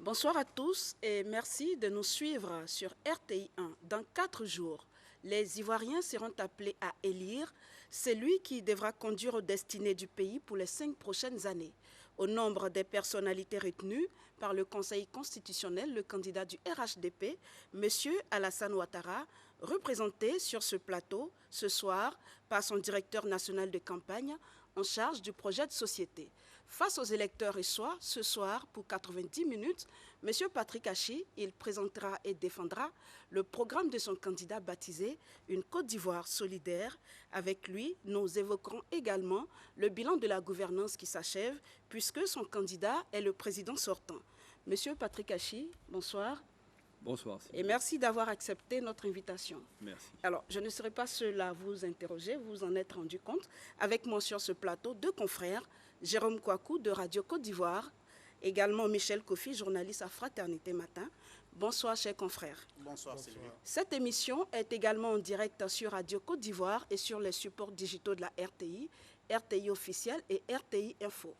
Bonsoir à tous et merci de nous suivre sur RTI 1. Dans 4 jours, les Ivoiriens seront appelés à élire celui qui devra conduire aux destinées du pays pour les 5 prochaines années. Au nombre des personnalités retenues par le Conseil constitutionnel, le candidat du RHDP, M. Alassane Ouattara, représenté sur ce plateau ce soir par son directeur national de campagne en charge du projet de société. Face aux électeurs reçoit ce soir pour 90 minutes, M. Patrick Achi, il présentera et défendra le programme de son candidat baptisé Une Côte d'Ivoire solidaire. Avec lui, nous évoquerons également le bilan de la gouvernance qui s'achève puisque son candidat est le président sortant. M. Patrick Achi, bonsoir. Bonsoir. Et merci d'avoir accepté notre invitation. Merci. Alors, je ne serai pas seul à vous interroger, vous en êtes rendu compte. Avec moi sur ce plateau, 2 confrères, Jérôme Kouakou de Radio Côte d'Ivoire, également Michel Kofi, journaliste à Fraternité Matin. Bonsoir, chers confrères. Bonsoir, Sylvie. Cette émission est également en direct sur Radio Côte d'Ivoire et sur les supports digitaux de la RTI, RTI officiel et RTI Info.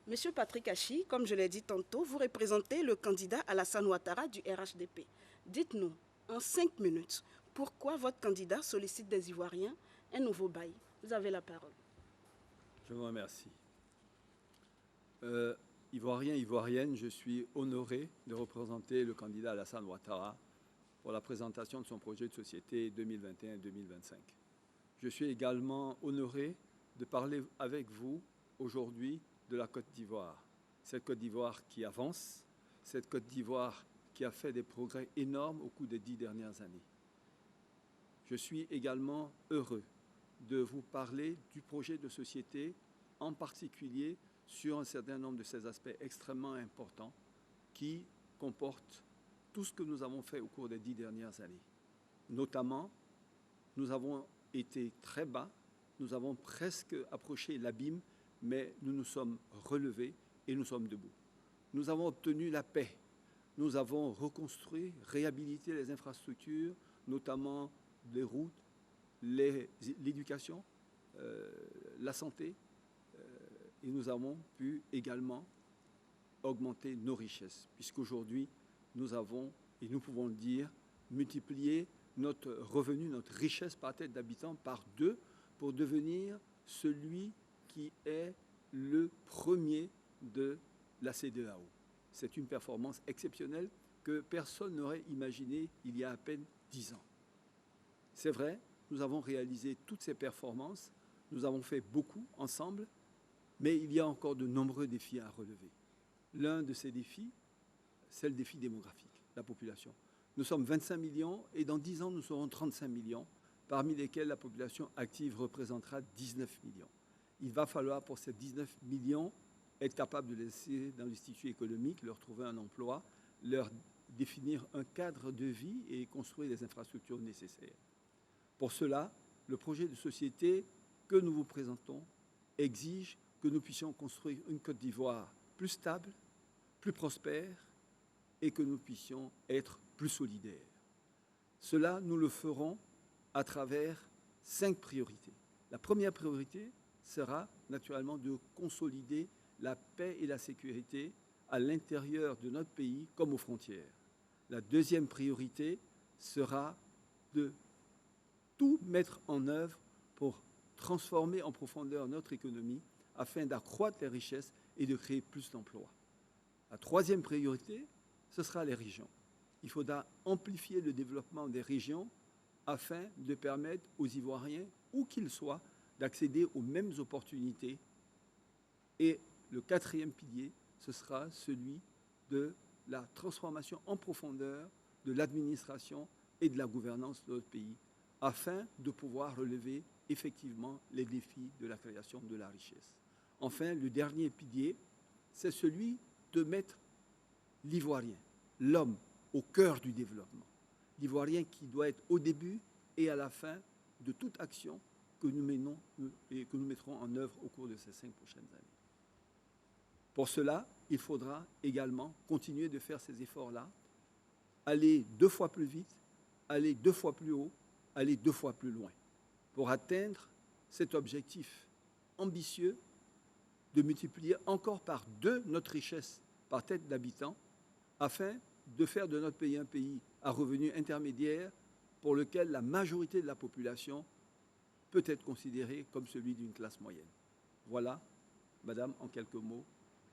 Monsieur Patrick Achi, comme je l'ai dit tantôt, vous représentez le candidat Alassane Ouattara du RHDP. Dites-nous, en 5 minutes, pourquoi votre candidat sollicite des Ivoiriens un nouveau bail? Vous avez la parole. Je vous remercie. Ivoirien, Ivoirienne, je suis honoré de représenter le candidat Alassane Ouattara pour la présentation de son projet de société 2021-2025. Je suis également honoré de parler avec vous aujourd'hui de la Côte d'Ivoire. Cette Côte d'Ivoire qui avance, cette Côte d'Ivoire qui a fait des progrès énormes au cours des 10 dernières années. Je suis également heureux de vous parler du projet de société, en particulier sur un certain nombre de ces aspects extrêmement importants qui comportent tout ce que nous avons fait au cours des 10 dernières années. Notamment, nous avons été très bas, nous avons presque approché l'abîme, mais nous nous sommes relevés et nous sommes debout. Nous avons obtenu la paix. Nous avons reconstruit, réhabilité les infrastructures, notamment les routes, l'éducation, la santé, et nous avons pu également augmenter nos richesses, puisqu'aujourd'hui, nous avons, et nous pouvons le dire, multiplié notre revenu, notre richesse par tête d'habitant par 2 pour devenir celui qui est le premier de la CEDEAO. C'est une performance exceptionnelle que personne n'aurait imaginée il y a à peine 10 ans. C'est vrai, nous avons réalisé toutes ces performances, nous avons fait beaucoup ensemble, mais il y a encore de nombreux défis à relever. L'un de ces défis, c'est le défi démographique, la population. Nous sommes 25 millions et dans 10 ans, nous serons 35 millions, parmi lesquels la population active représentera 19 millions. Il va falloir pour ces 19 millions être capable de les laisser dans le tissu économique, leur trouver un emploi, leur définir un cadre de vie et construire les infrastructures nécessaires. Pour cela, le projet de société que nous vous présentons exige que nous puissions construire une Côte d'Ivoire plus stable, plus prospère et que nous puissions être plus solidaires. Cela, nous le ferons à travers 5 priorités. La première priorité sera naturellement de consolider la paix et la sécurité à l'intérieur de notre pays comme aux frontières. La deuxième priorité sera de tout mettre en œuvre pour transformer en profondeur notre économie afin d'accroître les richesses et de créer plus d'emplois. La troisième priorité, ce sera les régions. Il faudra amplifier le développement des régions afin de permettre aux Ivoiriens, où qu'ils soient, d'accéder aux mêmes opportunités. Et le quatrième pilier, ce sera celui de la transformation en profondeur de l'administration et de la gouvernance de notre pays, afin de pouvoir relever effectivement les défis de la création de la richesse. Enfin, le dernier pilier, c'est celui de mettre l'Ivoirien, l'homme, au cœur du développement. L'Ivoirien qui doit être au début et à la fin de toute action que nous menons et que nous mettrons en œuvre au cours de ces 5 prochaines années. Pour cela, il faudra également continuer de faire ces efforts-là, aller 2 fois plus vite, aller 2 fois plus haut, aller 2 fois plus loin, pour atteindre cet objectif ambitieux de multiplier encore par 2 notre richesse par tête d'habitant afin de faire de notre pays un pays à revenu intermédiaire pour lequel la majorité de la population peut être considérée comme celui d'une classe moyenne. Voilà, Madame, en quelques mots,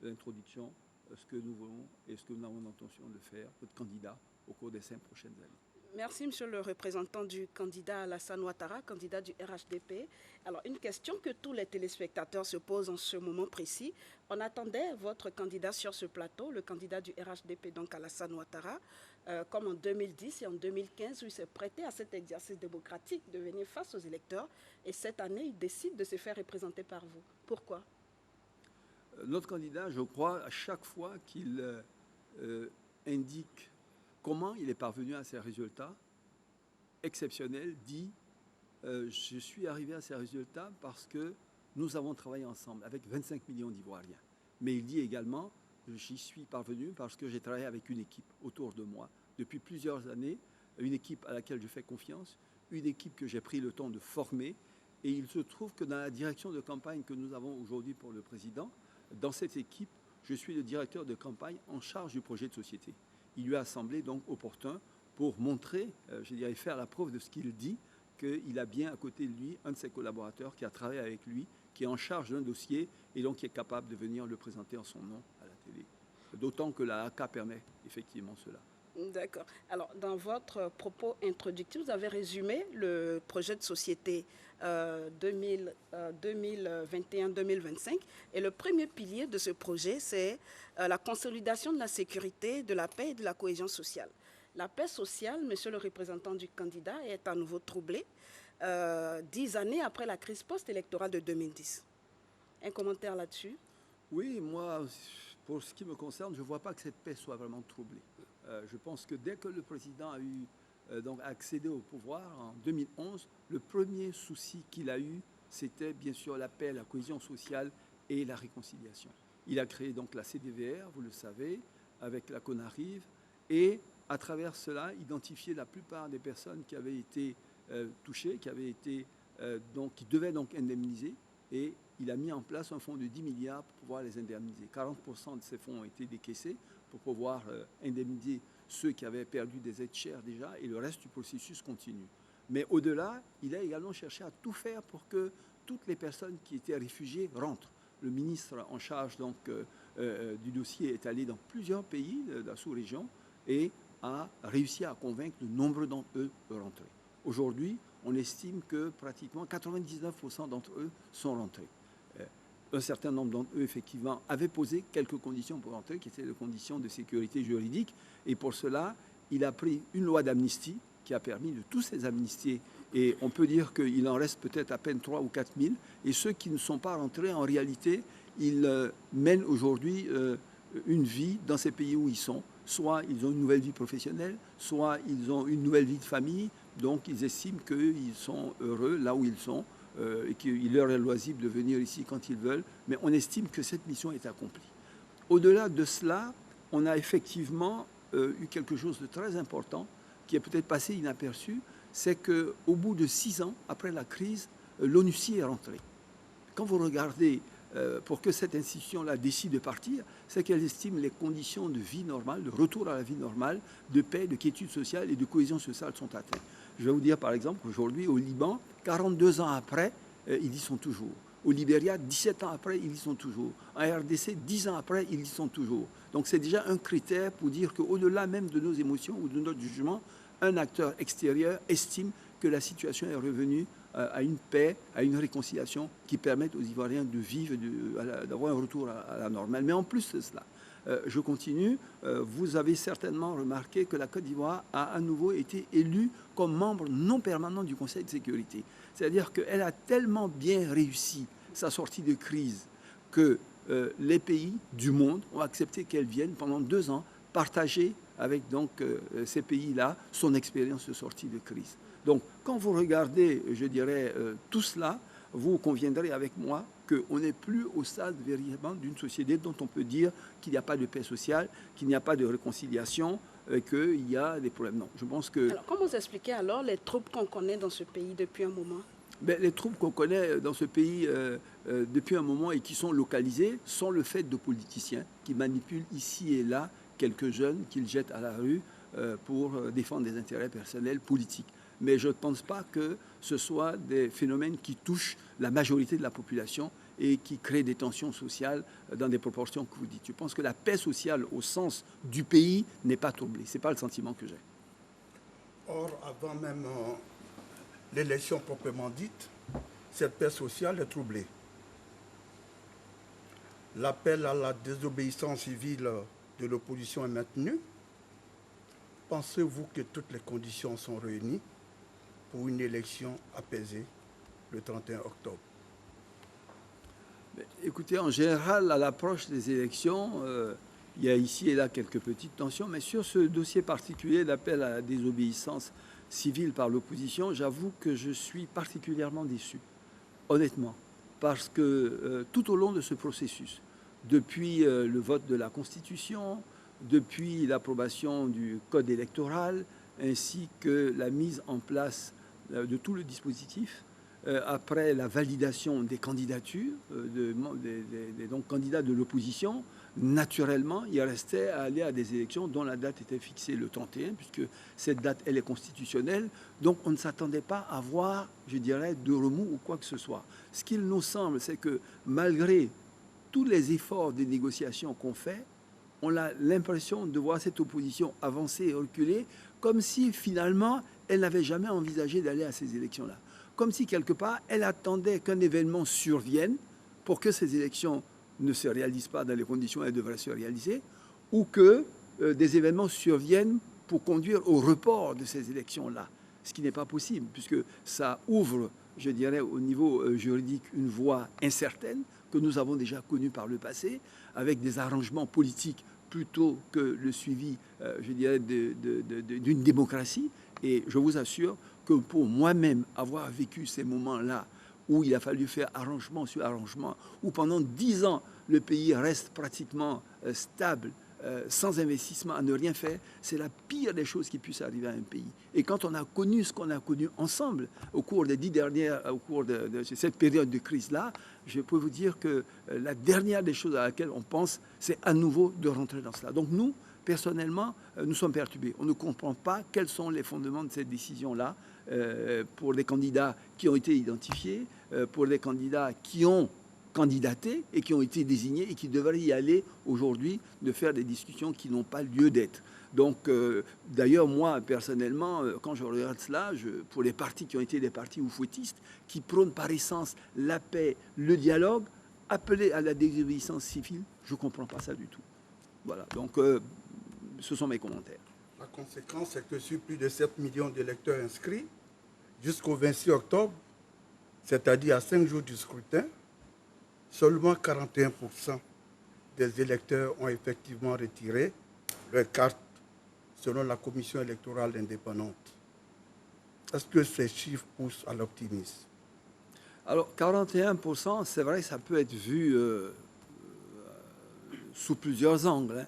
l'introduction, ce que nous voulons et ce que nous avons l'intention de faire, notre candidat, au cours des 5 prochaines années. Merci, monsieur le représentant du candidat Alassane Ouattara, candidat du RHDP. Alors, une question que tous les téléspectateurs se posent en ce moment précis. On attendait votre candidat sur ce plateau, le candidat du RHDP, donc Alassane Ouattara, comme en 2010 et en 2015, où il s'est prêté à cet exercice démocratique de venir face aux électeurs. Et cette année, il décide de se faire représenter par vous. Pourquoi? Notre candidat, je crois, à chaque fois qu'il indique comment il est parvenu à ces résultats exceptionnels, dit je suis arrivé à ces résultats parce que nous avons travaillé ensemble avec 25 millions d'Ivoiriens. Mais il dit également j'y suis parvenu parce que j'ai travaillé avec une équipe autour de moi depuis plusieurs années, une équipe à laquelle je fais confiance, une équipe que j'ai pris le temps de former. Et il se trouve que dans la direction de campagne que nous avons aujourd'hui pour le président, dans cette équipe, je suis le directeur de campagne en charge du projet de société. Il lui a semblé donc opportun pour montrer, je dirais, faire la preuve de ce qu'il dit, qu'il a bien à côté de lui un de ses collaborateurs qui a travaillé avec lui, qui est en charge d'un dossier et donc qui est capable de venir le présenter en son nom à la télé. D'autant que la AK permet effectivement cela. D'accord. Alors, dans votre propos introductif, vous avez résumé le projet de société 2021-2025. Et le premier pilier de ce projet, c'est la consolidation de la sécurité, de la paix et de la cohésion sociale. La paix sociale, monsieur le représentant du candidat, est à nouveau troublée 10 années après la crise post-électorale de 2010. Un commentaire là-dessus? Oui, moi, pour ce qui me concerne, je ne vois pas que cette paix soit vraiment troublée. Je pense que dès que le président a eu donc accédé au pouvoir en 2011, le premier souci qu'il a eu, c'était bien sûr la paix, la cohésion sociale et la réconciliation. Il a créé donc la CDVR, vous le savez, avec la CONARIV, et à travers cela, identifié la plupart des personnes qui avaient été touchées, qui devaient donc indemniser, et il a mis en place un fonds de 10 milliards pour pouvoir les indemniser. 40% de ces fonds ont été décaissés pour pouvoir indemniser ceux qui avaient perdu des aides chères déjà, et le reste du processus continue. Mais au-delà, il a également cherché à tout faire pour que toutes les personnes qui étaient réfugiées rentrent. Le ministre en charge donc, du dossier est allé dans plusieurs pays de la sous-région et a réussi à convaincre de nombreux d'entre eux de rentrer. Aujourd'hui, on estime que pratiquement 99% d'entre eux sont rentrés. Un certain nombre d'entre eux, effectivement, avaient posé quelques conditions pour rentrer, qui étaient des conditions de sécurité juridique. Et pour cela, il a pris une loi d'amnistie qui a permis de tous ces amnistier. Et on peut dire qu'il en reste peut-être à peine 3 ou 4 000. Et ceux qui ne sont pas rentrés, en réalité, ils mènent aujourd'hui une vie dans ces pays où ils sont. Soit ils ont une nouvelle vie professionnelle, soit ils ont une nouvelle vie de famille. Donc ils estiment qu'ils sont heureux là où ils sont. Et qu'il leur est loisible de venir ici quand ils veulent, mais on estime que cette mission est accomplie. Au-delà de cela, on a effectivement eu quelque chose de très important qui est peut-être passé inaperçu, c'est qu'au bout de 6 ans, après la crise, l'ONUCI est rentrée. Quand vous regardez, pour que cette institution-là décide de partir, c'est qu'elle estime les conditions de vie normale, de retour à la vie normale, de paix, de quiétude sociale et de cohésion sociale sont atteintes. Je vais vous dire par exemple qu'aujourd'hui au Liban, 42 ans après, ils y sont toujours. Au Libéria, 17 ans après, ils y sont toujours. En RDC, 10 ans après, ils y sont toujours. Donc c'est déjà un critère pour dire qu'au-delà même de nos émotions ou de notre jugement, un acteur extérieur estime que la situation est revenue à une paix, à une réconciliation qui permettent aux Ivoiriens de vivre, d'avoir un retour à la normale. Mais en plus de cela, je continue. Vous avez certainement remarqué que la Côte d'Ivoire a à nouveau été élue comme membre non permanent du Conseil de sécurité. C'est-à-dire qu'elle a tellement bien réussi sa sortie de crise que les pays du monde ont accepté qu'elle vienne pendant 2 ans partager avec donc, ces pays-là son expérience de sortie de crise. Donc, quand vous regardez, je dirais, tout cela, vous conviendrez avec moi qu'on n'est plus au stade véritablement d'une société dont on peut dire qu'il n'y a pas de paix sociale, qu'il n'y a pas de réconciliation, qu'il y a des problèmes. Non, je pense que... Alors, comment vous expliquez alors les troubles qu'on connaît dans ce pays depuis un moment? Les troubles qu'on connaît dans ce pays depuis un moment et qui sont localisés sont le fait de politiciens qui manipulent ici et là quelques jeunes qu'ils jettent à la rue pour défendre des intérêts personnels politiques. Mais je ne pense pas que ce soit des phénomènes qui touchent la majorité de la population et qui créent des tensions sociales dans des proportions que vous dites. Je pense que la paix sociale au sens du pays n'est pas troublée. Ce n'est pas le sentiment que j'ai. Or, avant même l'élection proprement dite, cette paix sociale est troublée. L'appel à la désobéissance civile de l'opposition est maintenu. Pensez-vous que toutes les conditions sont réunies pour une élection apaisée le 31 octobre? Écoutez, en général, à l'approche des élections, il y a ici et là quelques petites tensions, mais sur ce dossier particulier d'appel à la désobéissance civile par l'opposition, j'avoue que je suis particulièrement déçu, honnêtement, parce que tout au long de ce processus, depuis le vote de la Constitution, depuis l'approbation du Code électoral, ainsi que la mise en place de tout le dispositif, après la validation des candidatures, des donc candidats de l'opposition, naturellement, il restait à aller à des élections dont la date était fixée le 31, puisque cette date, elle est constitutionnelle. Donc, on ne s'attendait pas à voir, je dirais, de remous ou quoi que ce soit. Ce qu'il nous semble, c'est que malgré tous les efforts de négociation qu'on fait, on a l'impression de voir cette opposition avancer et reculer, comme si, finalement, elle n'avait jamais envisagé d'aller à ces élections-là. Comme si, quelque part, elle attendait qu'un événement survienne pour que ces élections ne se réalisent pas dans les conditions où elles devraient se réaliser, ou que des événements surviennent pour conduire au report de ces élections-là. Ce qui n'est pas possible, puisque ça ouvre, je dirais, au niveau juridique, une voie incertaine que nous avons déjà connue par le passé, avec des arrangements politiques plutôt que le suivi, je dirais, d'une démocratie. Et je vous assure que pour moi-même avoir vécu ces moments-là où il a fallu faire arrangement sur arrangement, où pendant 10 ans, le pays reste pratiquement stable, sans investissement, à ne rien faire, c'est la pire des choses qui puissent arriver à un pays. Et quand on a connu ce qu'on a connu ensemble au cours des 10 dernières, au cours de cette période de crise-là, je peux vous dire que la dernière des choses à laquelle on pense, c'est à nouveau de rentrer dans cela. Donc nous, personnellement, nous sommes perturbés. On ne comprend pas quels sont les fondements de cette décision-là pour les candidats qui ont été identifiés, pour les candidats qui ont candidaté et qui ont été désignés et qui devraient y aller aujourd'hui, de faire des discussions qui n'ont pas lieu d'être. Donc, d'ailleurs, moi, personnellement, quand je regarde cela, pour les partis qui ont été des partis oufouettistes, qui prônent par essence la paix, le dialogue, appeler à la désobéissance civile, je ne comprends pas ça du tout. Voilà, donc ce sont mes commentaires. La conséquence, c'est que sur plus de 7 millions d'électeurs inscrits, jusqu'au 26 octobre, c'est-à-dire à 5 jours du scrutin, seulement 41% des électeurs ont effectivement retiré leur carte selon la commission électorale indépendante. Est-ce que ces chiffres poussent à l'optimisme? Alors, 41%, c'est vrai, ça peut être vu sous plusieurs angles, hein.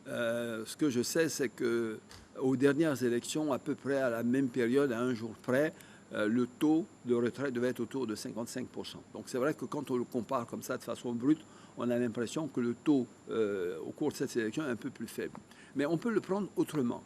Ce que je sais, c'est qu'aux dernières élections, à peu près à la même période, à un jour près, le taux de retrait devait être autour de 55%. Donc c'est vrai que quand on le compare comme ça de façon brute, on a l'impression que le taux au cours de cette élection est un peu plus faible. Mais on peut le prendre autrement.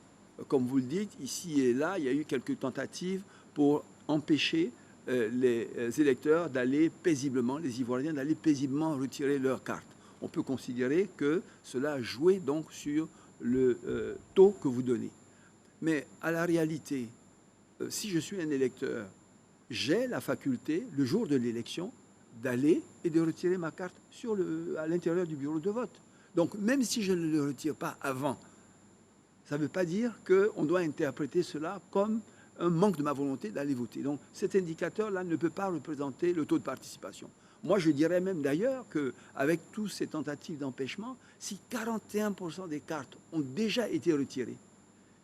Comme vous le dites, ici et là, il y a eu quelques tentatives pour empêcher les électeurs d'aller paisiblement, les Ivoiriens d'aller paisiblement retirer leur carte. On peut considérer que cela a joué donc sur le taux que vous donnez. Mais à la réalité, si je suis un électeur, j'ai la faculté, le jour de l'élection, d'aller et de retirer ma carte à l'intérieur du bureau de vote. Donc, même si je ne le retire pas avant, ça ne veut pas dire qu'on doit interpréter cela comme un manque de ma volonté d'aller voter. Donc, cet indicateur-là ne peut pas représenter le taux de participation. Moi, je dirais même d'ailleurs qu'avec toutes ces tentatives d'empêchement, si 41% des cartes ont déjà été retirées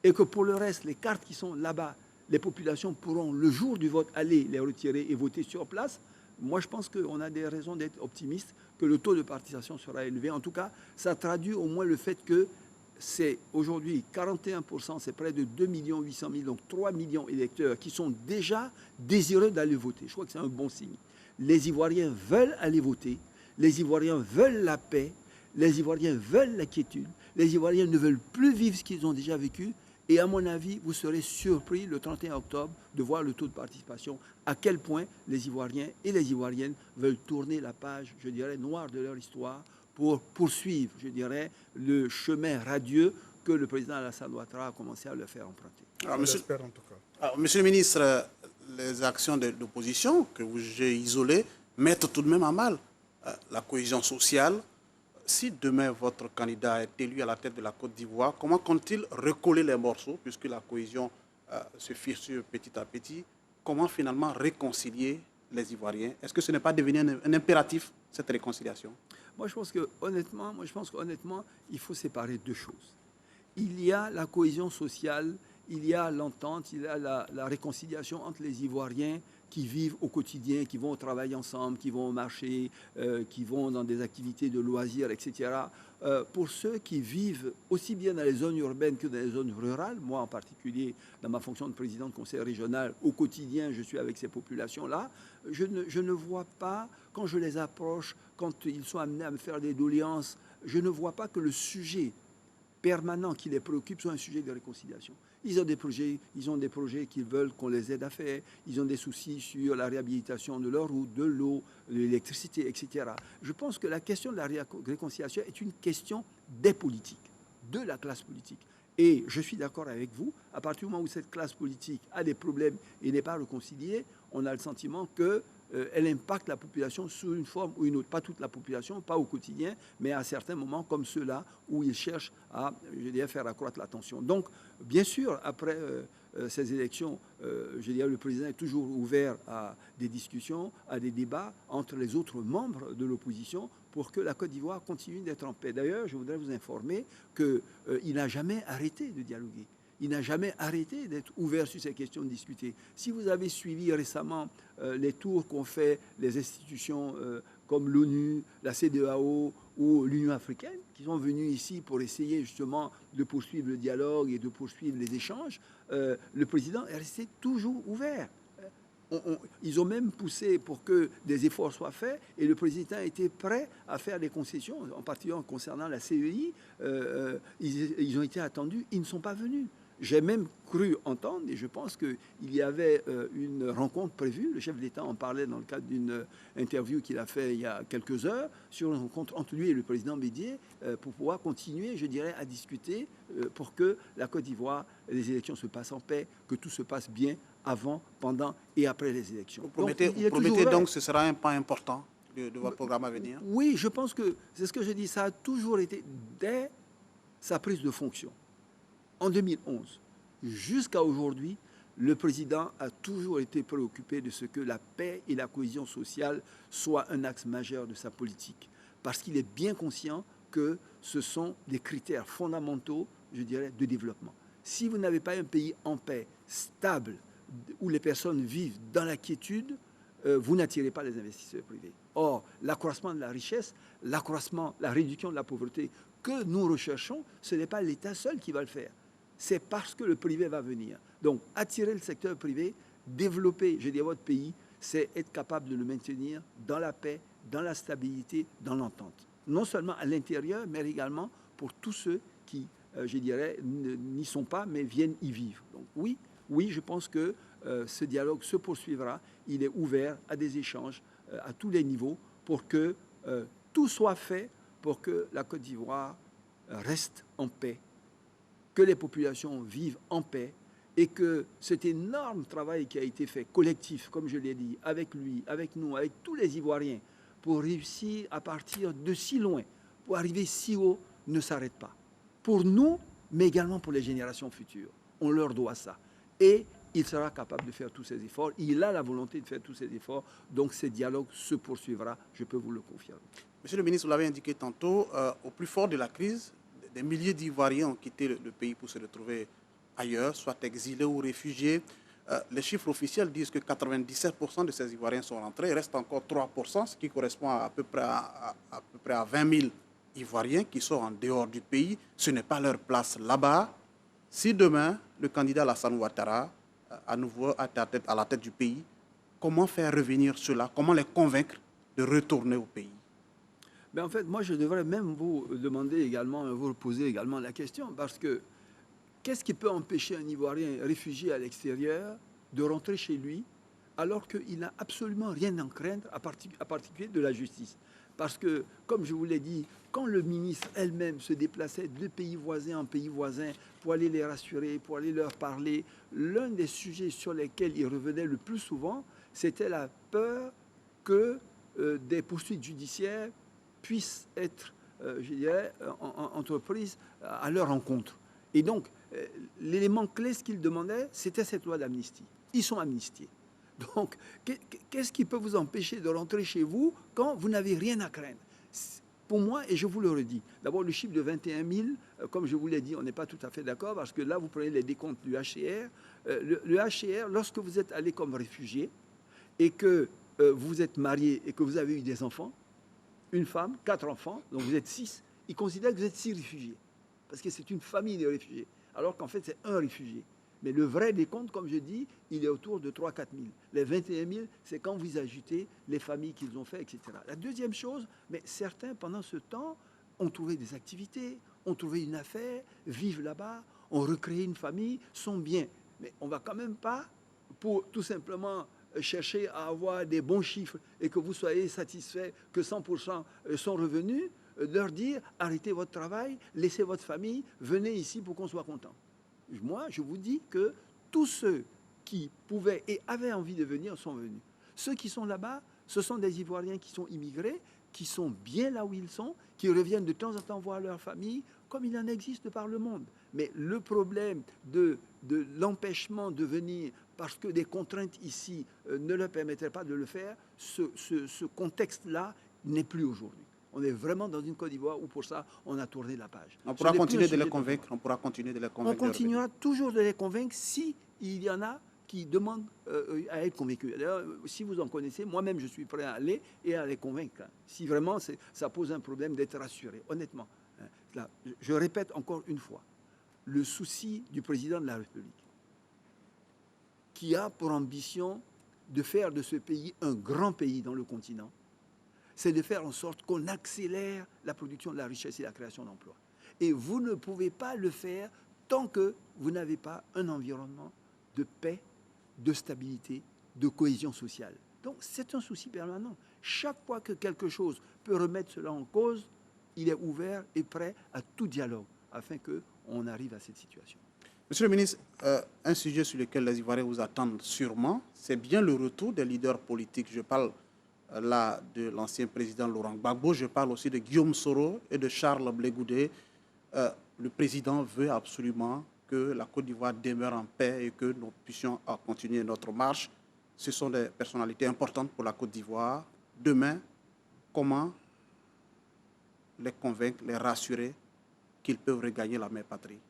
et que pour le reste, les cartes qui sont là-bas, les populations pourront, le jour du vote, aller les retirer et voter sur place, moi, je pense qu'on a des raisons d'être optimistes, que le taux de participation sera élevé. En tout cas, ça traduit au moins le fait que c'est aujourd'hui 41%, c'est près de 2 800 000, donc 3 millions d'électeurs qui sont déjà désireux d'aller voter. Je crois que c'est un bon signe. Les Ivoiriens veulent aller voter, les Ivoiriens veulent la paix, Les Ivoiriens veulent la quiétude. Les Ivoiriens ne veulent plus vivre ce qu'ils ont déjà vécu. Et à mon avis, vous serez surpris le 31 octobre de voir le taux de participation, à quel point les Ivoiriens et les Ivoiriennes veulent tourner la page, je dirais, noire de leur histoire pour poursuivre, je dirais, le chemin radieux que le président Alassane Ouattara a commencé à leur faire emprunter. Alors, monsieur Monsieur le ministre, les actions de l'opposition que j'ai isolées mettent tout de même à mal la cohésion sociale. Si demain votre candidat est élu à la tête de la Côte d'Ivoire, comment compte-t-il recoller les morceaux, puisque la cohésion se fissure petit à petit? Comment finalement réconcilier les Ivoiriens? Est-ce que ce n'est pas devenu un impératif, cette réconciliation? Moi, je pense que honnêtement, il faut séparer deux choses. Il y a la cohésion sociale, il y a l'entente, il y a la réconciliation entre les Ivoiriens qui vivent au quotidien, qui vont au travail ensemble, qui vont au marché, qui vont dans des activités de loisirs, etc. Pour ceux qui vivent aussi bien dans les zones urbaines que dans les zones rurales, moi en particulier, dans ma fonction de président de conseil régional, au quotidien, je suis avec ces populations-là, je ne vois pas, quand je les approche, quand ils sont amenés à me faire des doléances, je ne vois pas que le sujet permanent qui les préoccupe soit un sujet de réconciliation. Ils ont des projets qu'ils veulent qu'on les aide à faire. Ils ont des soucis sur la réhabilitation de leur route, de l'eau, de l'électricité, etc. Je pense que la question de la réconciliation est une question des politiques, de la classe politique. Et je suis d'accord avec vous, à partir du moment où cette classe politique a des problèmes et n'est pas réconciliée, on a le sentiment qu'elle impacte la population sous une forme ou une autre. Pas toute la population, pas au quotidien, mais à certains moments comme ceux-là où ils cherchent à, faire accroître la tension. Donc, bien sûr, après ces élections, le président est toujours ouvert à des discussions, à des débats entre les autres membres de l'opposition pour que la Côte d'Ivoire continue d'être en paix. D'ailleurs, je voudrais vous informer qu'il n'a jamais arrêté de dialoguer. Il n'a jamais arrêté d'être ouvert sur ces questions, de discuter. Si vous avez suivi récemment les tours qu'ont fait les institutions comme l'ONU, la CEDEAO ou l'Union africaine, qui sont venus ici pour essayer justement de poursuivre le dialogue et de poursuivre les échanges, le président est resté toujours ouvert. Ils ont même poussé pour que des efforts soient faits et le président était prêt à faire des concessions, en particulier concernant la CEI. Ils ont été attendus, ils ne sont pas venus. J'ai même cru entendre, et je pense qu'il y avait une rencontre prévue, le chef de l'État en parlait dans le cadre d'une interview qu'il a fait il y a quelques heures, sur une rencontre entre lui et le président Bédié, pour pouvoir continuer, je dirais, à discuter pour que la Côte d'Ivoire, les élections se passent en paix, que tout se passe bien avant, pendant et après les élections. Vous promettez donc que ce sera un pas important de votre programme à venir? Oui, je pense que c'est ce que je dis, ça a toujours été dès sa prise de fonction. En 2011, jusqu'à aujourd'hui, le président a toujours été préoccupé de ce que la paix et la cohésion sociale soient un axe majeur de sa politique. Parce qu'il est bien conscient que ce sont des critères fondamentaux, je dirais, de développement. Si vous n'avez pas un pays en paix, stable, où les personnes vivent dans la quiétude, vous n'attirez pas les investisseurs privés. Or, l'accroissement de la richesse, la réduction de la pauvreté que nous recherchons, ce n'est pas l'État seul qui va le faire. C'est parce que le privé va venir. Donc, attirer le secteur privé, développer, votre pays, c'est être capable de le maintenir dans la paix, dans la stabilité, dans l'entente. Non seulement à l'intérieur, mais également pour tous ceux qui, n'y sont pas, mais viennent y vivre. Donc, oui, je pense que ce dialogue se poursuivra. Il est ouvert à des échanges à tous les niveaux pour que tout soit fait pour que la Côte d'Ivoire reste en paix, que les populations vivent en paix et que cet énorme travail qui a été fait, collectif, comme je l'ai dit, avec lui, avec nous, avec tous les Ivoiriens, pour réussir à partir de si loin, pour arriver si haut, ne s'arrête pas. Pour nous, mais également pour les générations futures. On leur doit ça. Et il sera capable de faire tous ces efforts. Il a la volonté de faire tous ces efforts. Donc, ce dialogue se poursuivra, je peux vous le confirmer. Monsieur le ministre, vous l'avez indiqué tantôt, au plus fort de la crise, des milliers d'Ivoiriens ont quitté le pays pour se retrouver ailleurs, soit exilés ou réfugiés. Les chiffres officiels disent que 97% de ces Ivoiriens sont rentrés. Il reste encore 3%, ce qui correspond à peu près à 20 000 Ivoiriens qui sont en dehors du pays. Ce n'est pas leur place là-bas. Si demain, le candidat Alassane Ouattara, à nouveau à la tête du pays, comment faire revenir ceux-là? Comment les convaincre de retourner au pays? Mais en fait, moi, je devrais même vous demander également, vous poser également la question, parce que qu'est-ce qui peut empêcher un Ivoirien réfugié à l'extérieur de rentrer chez lui alors qu'il n'a absolument rien à craindre, à particulier de la justice? Parce que, comme je vous l'ai dit, quand le ministre elle-même se déplaçait de pays voisins en pays voisins pour aller les rassurer, pour aller leur parler, l'un des sujets sur lesquels il revenait le plus souvent, c'était la peur que des poursuites judiciaires puissent être, je dirais, entreprises à leur encontre. Et donc, l'élément clé, ce qu'ils demandaient, c'était cette loi d'amnistie. Ils sont amnistiés. Donc, qu'est-ce qui peut vous empêcher de rentrer chez vous quand vous n'avez rien à craindre? Pour moi, et je vous le redis, d'abord le chiffre de 21 000, comme je vous l'ai dit, on n'est pas tout à fait d'accord, parce que là, vous prenez les décomptes du HCR. Le HCR, lorsque vous êtes allé comme réfugié et que vous êtes marié et que vous avez eu des enfants, une femme, 4 enfants, donc vous êtes 6, ils considèrent que vous êtes 6 réfugiés, parce que c'est une famille de réfugiés, alors qu'en fait, c'est un réfugié. Mais le vrai décompte, comme je dis, il est autour de 3 000 à 4 000. Les 21 000, c'est quand vous ajoutez les familles qu'ils ont fait, etc. La deuxième chose, mais certains, pendant ce temps, ont trouvé des activités, ont trouvé une affaire, vivent là-bas, ont recréé une famille, sont bien. Mais on ne va quand même pas, pour tout simplement chercher à avoir des bons chiffres et que vous soyez satisfait que 100% sont revenus, leur dire arrêtez votre travail, laissez votre famille, venez ici pour qu'on soit content. Moi, je vous dis que tous ceux qui pouvaient et avaient envie de venir sont venus. Ceux qui sont là-bas, ce sont des Ivoiriens qui sont immigrés, qui sont bien là où ils sont, qui reviennent de temps en temps voir leur famille, comme il en existe par le monde. Mais le problème de l'empêchement de venir parce que des contraintes ici ne leur permettraient pas de le faire, ce contexte-là n'est plus aujourd'hui. On est vraiment dans une Côte d'Ivoire où pour ça, on a tourné la page. On pourra continuer de les convaincre. On pourra continuer de les convaincre. On continuera toujours de les convaincre si il y en a qui demandent à être convaincus. D'ailleurs, si vous en connaissez, moi-même, je suis prêt à aller et à les convaincre. Si vraiment ça pose un problème d'être rassuré, honnêtement. Là, je répète encore une fois, le souci du président de la République, qui a pour ambition de faire de ce pays un grand pays dans le continent, c'est de faire en sorte qu'on accélère la production de la richesse et la création d'emplois. Et vous ne pouvez pas le faire tant que vous n'avez pas un environnement de paix, de stabilité, de cohésion sociale. Donc c'est un souci permanent. Chaque fois que quelque chose peut remettre cela en cause, il est ouvert et prêt à tout dialogue afin qu'on arrive à cette situation. Monsieur le ministre, un sujet sur lequel les Ivoiriens vous attendent sûrement, c'est bien le retour des leaders politiques. Je parle là de l'ancien président Laurent Gbagbo, je parle aussi de Guillaume Soro et de Charles Blé Goudé. Le président veut absolument que la Côte d'Ivoire demeure en paix et que nous puissions continuer notre marche. Ce sont des personnalités importantes pour la Côte d'Ivoire. Demain, comment les convaincre, les rassurer qu'ils peuvent regagner la mère patrie?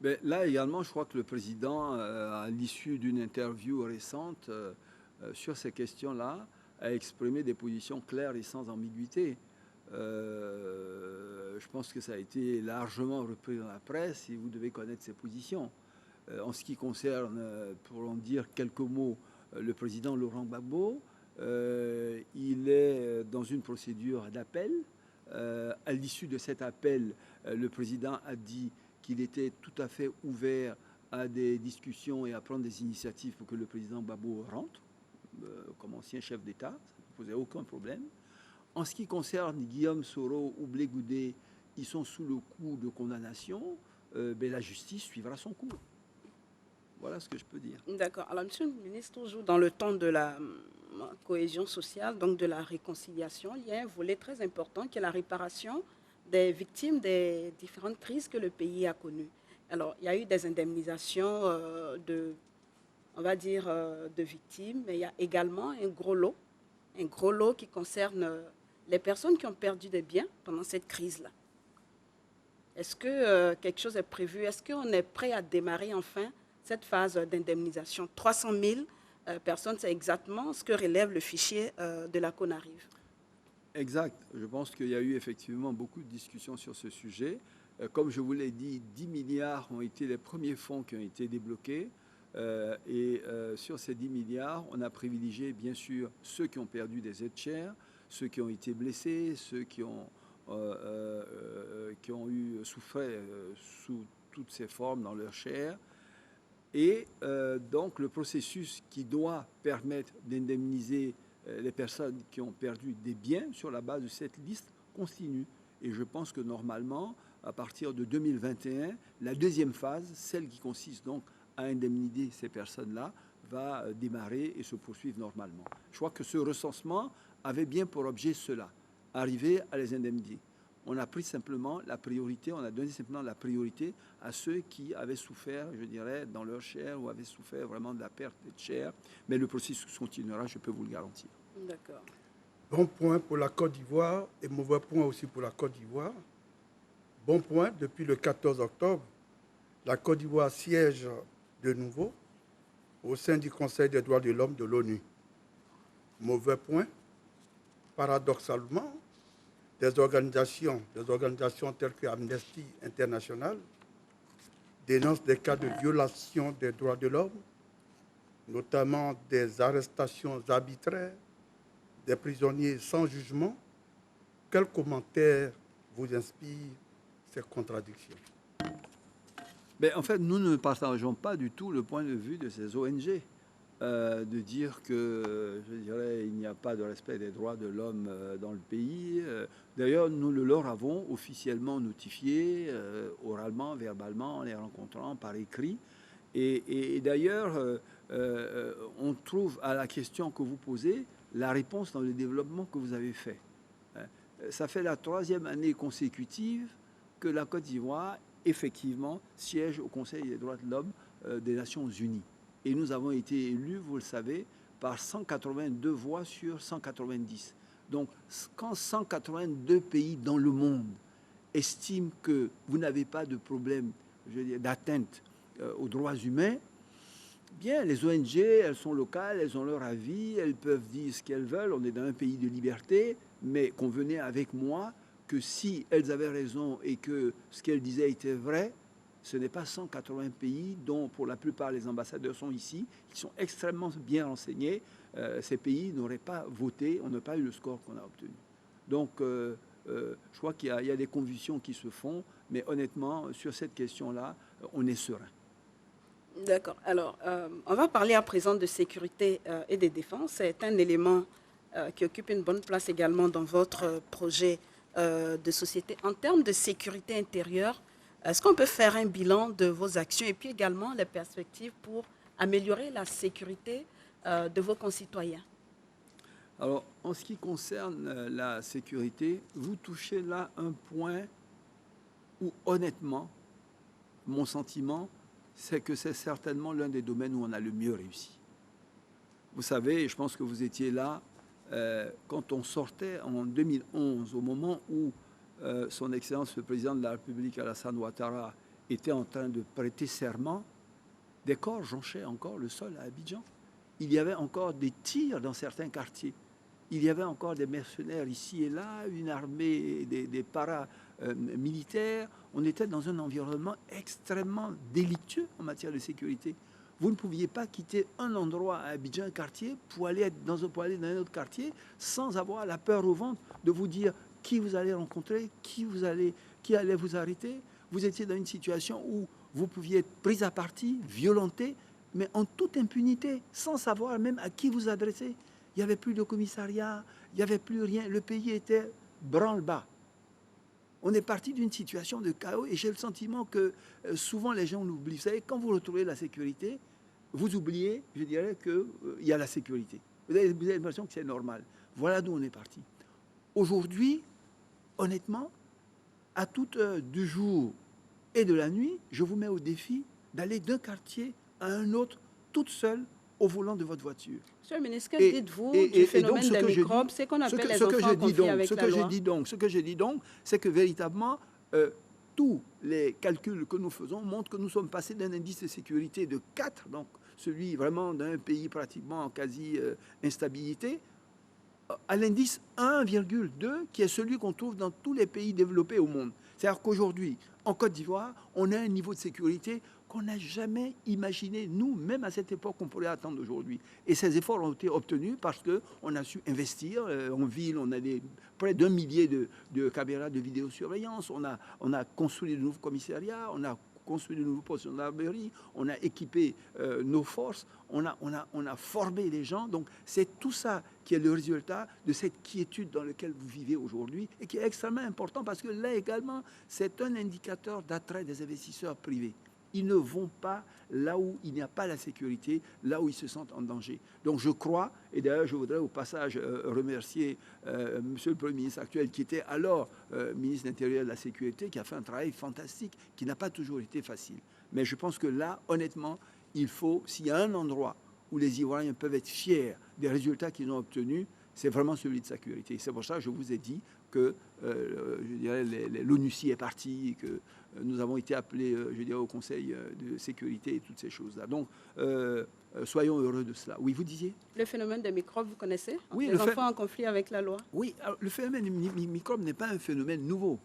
Mais là également, je crois que le président, à l'issue d'une interview récente sur ces questions-là, a exprimé des positions claires et sans ambiguïté. Je pense que ça a été largement repris dans la presse et vous devez connaître ses positions. En ce qui concerne, pour en dire quelques mots, le président Laurent Gbagbo, il est dans une procédure d'appel. À l'issue de cet appel, le président a dit qu'il était tout à fait ouvert à des discussions et à prendre des initiatives pour que le président Gbagbo rentre, comme ancien chef d'État, ça ne posait aucun problème. En ce qui concerne Guillaume Soro ou Blé Goudé, ils sont sous le coup de condamnation, la justice suivra son cours. Voilà ce que je peux dire. D'accord. Alors, monsieur le ministre, toujours dans le temps de la cohésion sociale, donc de la réconciliation, il y a un volet très important qui est la réparation des victimes des différentes crises que le pays a connues. Alors, il y a eu des indemnisations on va dire, de victimes, mais il y a également un gros lot qui concerne les personnes qui ont perdu des biens pendant cette crise-là. Est-ce que quelque chose est prévu? Est-ce qu'on est prêt à démarrer enfin cette phase d'indemnisation? 300 000 personnes, c'est exactement ce que relève le fichier de la CONARIV. Exact. Je pense qu'il y a eu effectivement beaucoup de discussions sur ce sujet. Comme je vous l'ai dit, 10 milliards ont été les premiers fonds qui ont été débloqués. Sur ces 10 milliards, on a privilégié bien sûr ceux qui ont perdu des êtres chers, ceux qui ont été blessés, ceux qui ont souffert sous toutes ces formes dans leur chair. Et donc le processus qui doit permettre d'indemniser les personnes qui ont perdu des biens sur la base de cette liste continue. Et je pense que normalement, à partir de 2021, la deuxième phase, celle qui consiste donc à indemniser ces personnes-là, va démarrer et se poursuivre normalement. Je crois que ce recensement avait bien pour objet cela, arriver à les indemniser. On a pris simplement la priorité, on a donné simplement la priorité à ceux qui avaient souffert, je dirais, dans leur chair ou avaient souffert vraiment de la perte de chair. Mais le processus continuera, je peux vous le garantir. D'accord. Bon point pour la Côte d'Ivoire et mauvais point aussi pour la Côte d'Ivoire. Bon point, depuis le 14 octobre, la Côte d'Ivoire siège de nouveau au sein du Conseil des droits de l'homme de l'ONU. Mauvais point, paradoxalement, des organisations telles que Amnesty International dénoncent des cas de violation des droits de l'homme, notamment des arrestations arbitraires, des prisonniers sans jugement. Quel commentaire vous inspire ces contradictions? Mais en fait, nous ne partageons pas du tout le point de vue de ces ONG. De dire que, je dirais, il n'y a pas de respect des droits de l'homme dans le pays. D'ailleurs, nous le leur avons officiellement notifié, oralement, verbalement, en les rencontrant par écrit. Et d'ailleurs, on trouve à la question que vous posez la réponse dans le développement que vous avez fait. Ça fait la 3e année consécutive que la Côte d'Ivoire, effectivement, siège au Conseil des droits de l'homme des Nations Unies. Et nous avons été élus, vous le savez, par 182 voix sur 190. Donc, quand 182 pays dans le monde estiment que vous n'avez pas de problème, je veux dire, d'atteinte aux droits humains, bien, les ONG, elles sont locales, elles ont leur avis, elles peuvent dire ce qu'elles veulent. On est dans un pays de liberté, mais convenez avec moi que si elles avaient raison et que ce qu'elles disaient était vrai, ce n'est pas 180 pays dont pour la plupart les ambassadeurs sont ici, qui sont extrêmement bien renseignés. Ces pays n'auraient pas voté, on n'a pas eu le score qu'on a obtenu. Donc, je crois qu'il y a des convictions qui se font, mais honnêtement, sur cette question-là, on est serein. D'accord. Alors, on va parler à présent de sécurité et de défense. C'est un élément qui occupe une bonne place également dans votre projet de société. En termes de sécurité intérieure, est-ce qu'on peut faire un bilan de vos actions et puis également les perspectives pour améliorer la sécurité de vos concitoyens? Alors, en ce qui concerne la sécurité, vous touchez là un point où, honnêtement, mon sentiment, c'est que c'est certainement l'un des domaines où on a le mieux réussi. Vous savez, je pense que vous étiez là quand on sortait en 2011, au moment où son Excellence le Président de la République, Alassane Ouattara, était en train de prêter serment, des corps jonchaient encore le sol à Abidjan. Il y avait encore des tirs dans certains quartiers. Il y avait encore des mercenaires ici et là, une armée, des paramilitaires. On était dans un environnement extrêmement délictueux en matière de sécurité. Vous ne pouviez pas quitter un endroit à Abidjan, un quartier, pour aller dans un autre quartier, sans avoir la peur au ventre de vous dire qui vous allez rencontrer, qui allait vous arrêter. Vous étiez dans une situation où vous pouviez être pris à partie, violenté, mais en toute impunité, sans savoir même à qui vous adresser. Il n'y avait plus de commissariat, il n'y avait plus rien. Le pays était branle-bas. On est parti d'une situation de chaos et j'ai le sentiment que souvent les gens l'oublient. Vous savez, quand vous retrouvez la sécurité, vous oubliez, je dirais, qu'il y a la sécurité. Vous avez l'impression que c'est normal. Voilà d'où on est parti. Aujourd'hui, honnêtement, à toute heure du jour et de la nuit, je vous mets au défi d'aller d'un quartier à un autre, toute seule, au volant de votre voiture. Monsieur le ministre, que dites-vous du phénomène des microbes? C'est qu'on appelle les enfants confiés avec la loi. Ce que je dis donc, c'est que véritablement, tous les calculs que nous faisons montrent que nous sommes passés d'un indice de sécurité de 4, donc celui vraiment d'un pays pratiquement en quasi-instabilité, à l'indice 1,2, qui est celui qu'on trouve dans tous les pays développés au monde. C'est-à-dire qu'aujourd'hui, en Côte d'Ivoire, on a un niveau de sécurité qu'on n'a jamais imaginé, nous, même à cette époque, qu'on pourrait attendre aujourd'hui. Et ces efforts ont été obtenus parce qu'on a su investir. En ville, on a près d'1 millier de caméras de vidéosurveillance. On a construit de nouveaux commissariats, on a construit de nouveaux postes de gendarmerie, on a équipé nos forces, on a formé les gens. Donc, c'est tout ça qui est le résultat de cette quiétude dans laquelle vous vivez aujourd'hui et qui est extrêmement important parce que là également, c'est un indicateur d'attrait des investisseurs privés. Ils ne vont pas là où il n'y a pas la sécurité, là où ils se sentent en danger. Donc je crois, et d'ailleurs je voudrais au passage remercier Monsieur le Premier ministre actuel, qui était alors ministre de l'Intérieur et de la Sécurité, qui a fait un travail fantastique, qui n'a pas toujours été facile. Mais je pense que là, honnêtement, il faut, s'il y a un endroit où les Ivoiriens peuvent être fiers des résultats qu'ils ont obtenus, c'est vraiment celui de sécurité. C'est pour ça que je vous ai dit que je dirais l'ONUCI est parti, que nous avons été appelés, je dirais, au Conseil de sécurité et toutes ces choses-là. Donc, soyons heureux de cela. Oui, vous disiez? Le phénomène des microbes, vous connaissez? Oui, les enfants en conflit avec la loi. Oui, alors, le phénomène des microbes n'est pas un phénomène nouveau.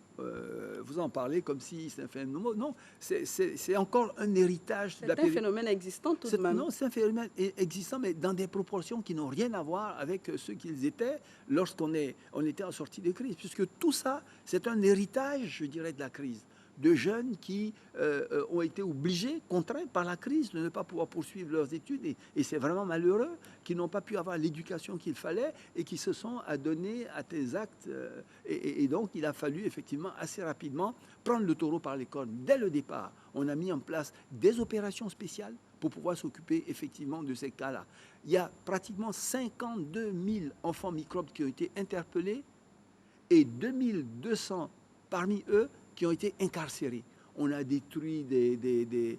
Vous en parlez comme si c'est un phénomène nouveau. Non, c'est encore un héritage. C'est un phénomène existant tout de même. Non, c'est un phénomène existant, mais dans des proportions qui n'ont rien à voir avec ce qu'ils étaient lorsqu'on était en sortie de crise. Puisque tout ça, c'est un héritage, je dirais, de la crise. De jeunes qui ont été obligés, contraints par la crise, de ne pas pouvoir poursuivre leurs études. Et c'est vraiment malheureux, qui n'ont pas pu avoir l'éducation qu'il fallait et qui se sont adonnés à des actes. Et donc, il a fallu effectivement assez rapidement prendre le taureau par les cornes. Dès le départ, on a mis en place des opérations spéciales pour pouvoir s'occuper effectivement de ces cas-là. Il y a pratiquement 52 000 enfants microbes qui ont été interpellés et 2200 parmi eux qui ont été incarcérés. On a détruit des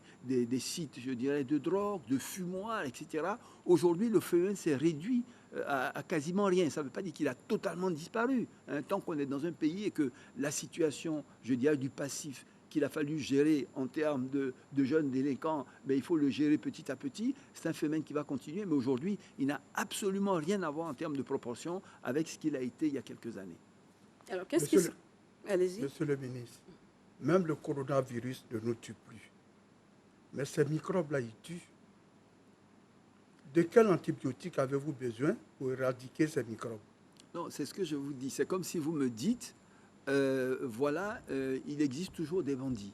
sites, je dirais, de drogue, de fumoirs, etc. Aujourd'hui, le phénomène s'est réduit à quasiment rien. Ça ne veut pas dire qu'il a totalement disparu. Tant qu'on est dans un pays et que la situation, je dirais, du passif qu'il a fallu gérer en termes de jeunes délinquants, il faut le gérer petit à petit. C'est un phénomène qui va continuer, mais aujourd'hui, il n'a absolument rien à voir en termes de proportion avec ce qu'il a été il y a quelques années. Alors, qu'est-ce qui... Allez-y. Monsieur le ministre, même le coronavirus ne nous tue plus. Mais ces microbes-là, ils tuent. De quel antibiotique avez-vous besoin pour éradiquer ces microbes? Non, c'est ce que je vous dis. C'est comme si vous me dites, il existe toujours des bandits,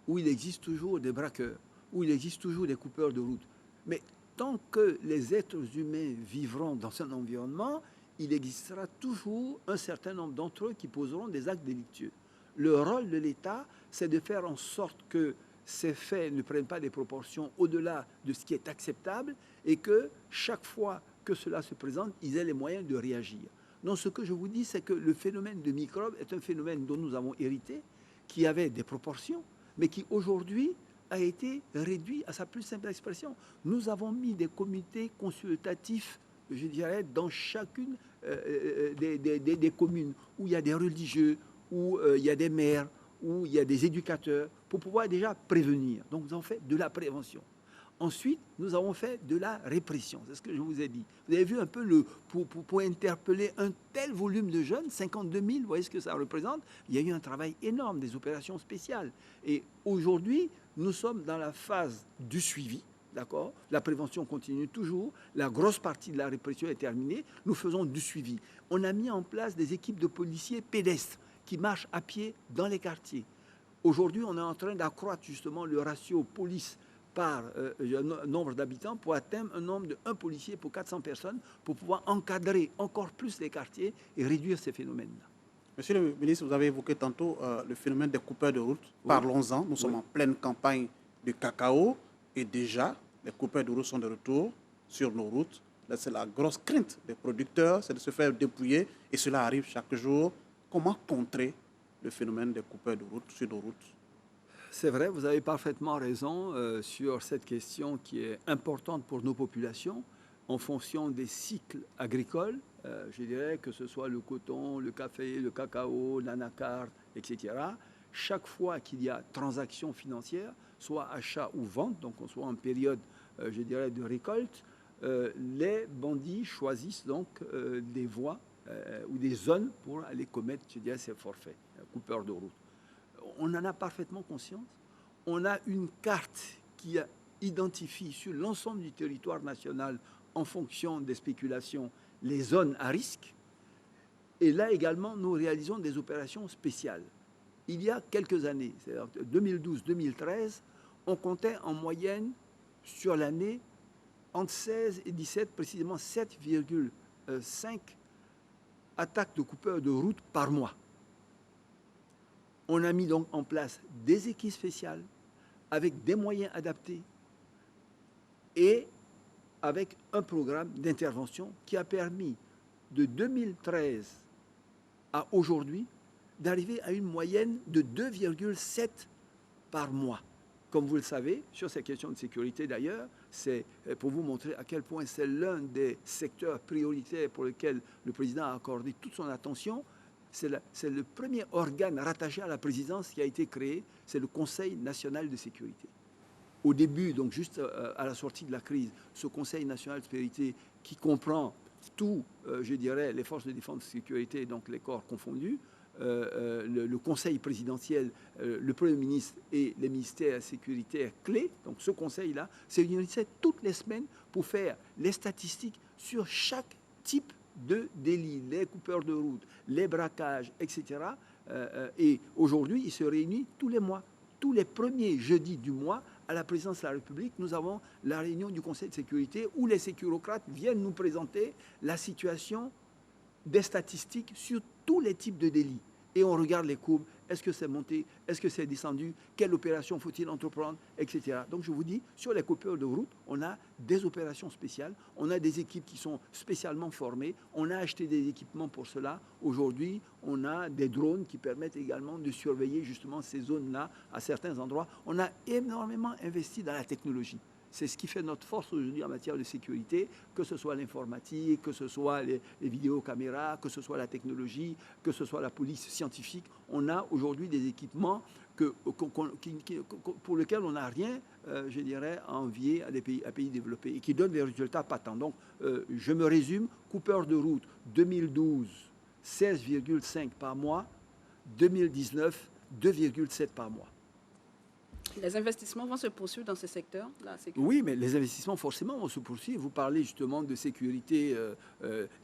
ou il existe toujours des braqueurs, ou il existe toujours des coupeurs de route. Mais tant que les êtres humains vivront dans un environnement, il existera toujours un certain nombre d'entre eux qui poseront des actes délictueux. Le rôle de l'État, c'est de faire en sorte que ces faits ne prennent pas des proportions au-delà de ce qui est acceptable et que chaque fois que cela se présente, ils aient les moyens de réagir. Donc ce que je vous dis, c'est que le phénomène de microbes est un phénomène dont nous avons hérité, qui avait des proportions, mais qui aujourd'hui a été réduit à sa plus simple expression. Nous avons mis des comités consultatifs, je dirais, dans chacune des communes où il y a des religieux, où il y a des maires, où il y a des éducateurs, pour pouvoir déjà prévenir. Donc nous avons fait de la prévention. Ensuite, nous avons fait de la répression. C'est ce que je vous ai dit. Vous avez vu un peu, pour interpeller un tel volume de jeunes, 52 000, vous voyez ce que ça représente. Il y a eu un travail énorme, des opérations spéciales. Et aujourd'hui, nous sommes dans la phase du suivi. D'accord? La prévention continue toujours. La grosse partie de la répression est terminée. Nous faisons du suivi. On a mis en place des équipes de policiers pédestres qui marchent à pied dans les quartiers. Aujourd'hui, on est en train d'accroître justement le ratio police par nombre d'habitants pour atteindre un nombre de 1 policier pour 400 personnes pour pouvoir encadrer encore plus les quartiers et réduire ces phénomènes-là. Monsieur le ministre, vous avez évoqué tantôt le phénomène des coupeurs de route. Oui. Parlons-en. Nous sommes en pleine campagne de cacao et déjà, les coupeurs de route sont de retour sur nos routes. Là, c'est la grosse crainte des producteurs, c'est de se faire dépouiller et cela arrive chaque jour. Comment contrer le phénomène des coupeurs de route sur nos routes? C'est vrai, vous avez parfaitement raison sur cette question qui est importante pour nos populations en fonction des cycles agricoles. Je dirais que ce soit le coton, le café, le cacao, l'anacarde, etc. Chaque fois qu'il y a transaction financière, soit achat ou vente, donc on soit en période, je dirais, de récolte, les bandits choisissent donc des voies ou des zones pour aller commettre, je dirais, ces forfaits, coupeurs de route. On en a parfaitement conscience. On a une carte qui identifie sur l'ensemble du territoire national, en fonction des spéculations, les zones à risque. Et là également, nous réalisons des opérations spéciales. Il y a quelques années, c'est-à-dire 2012-2013, on comptait en moyenne sur l'année entre 16 et 17, précisément 7,5 attaques de coupeurs de route par mois. On a mis donc en place des équipes spéciales avec des moyens adaptés et avec un programme d'intervention qui a permis de 2013 à aujourd'hui d'arriver à une moyenne de 2,7 par mois. Comme vous le savez, sur ces questions de sécurité d'ailleurs, c'est pour vous montrer à quel point c'est l'un des secteurs prioritaires pour lesquels le président a accordé toute son attention. C'est le premier organe rattaché à la présidence qui a été créé, c'est le Conseil national de sécurité. Au début, donc juste à la sortie de la crise, ce Conseil national de sécurité qui comprend tous, je dirais, les forces de défense et de sécurité, donc les corps confondus, le Conseil présidentiel, le Premier ministre et les ministères sécuritaires clés, donc ce Conseil-là, se réunissait toutes les semaines pour faire les statistiques sur chaque type de délit, les coupeurs de route, les braquages, etc. Et aujourd'hui, il se réunit tous les mois. Tous les premiers jeudis du mois, à la présidence de la République, nous avons la réunion du Conseil de sécurité où les sécurocrates viennent nous présenter la situation des statistiques sur tous les types de délits. Et on regarde les courbes, est-ce que c'est monté, est-ce que c'est descendu, quelle opération faut-il entreprendre, etc. Donc je vous dis, sur les coupeurs de route, on a des opérations spéciales, on a des équipes qui sont spécialement formées, on a acheté des équipements pour cela. Aujourd'hui, on a des drones qui permettent également de surveiller justement ces zones-là à certains endroits. On a énormément investi dans la technologie. C'est ce qui fait notre force aujourd'hui en matière de sécurité, que ce soit l'informatique, que ce soit les vidéocaméras, que ce soit la technologie, que ce soit la police scientifique. On a aujourd'hui des équipements pour lesquels on n'a rien, je dirais, à envier à des pays développés et qui donnent des résultats patents. Donc, je me résume, coupeur de route 2012, 16,5 par mois, 2019, 2,7 par mois. Les investissements vont se poursuivre dans ce secteur là? Oui, mais les investissements forcément vont se poursuivre. Vous parlez justement de sécurité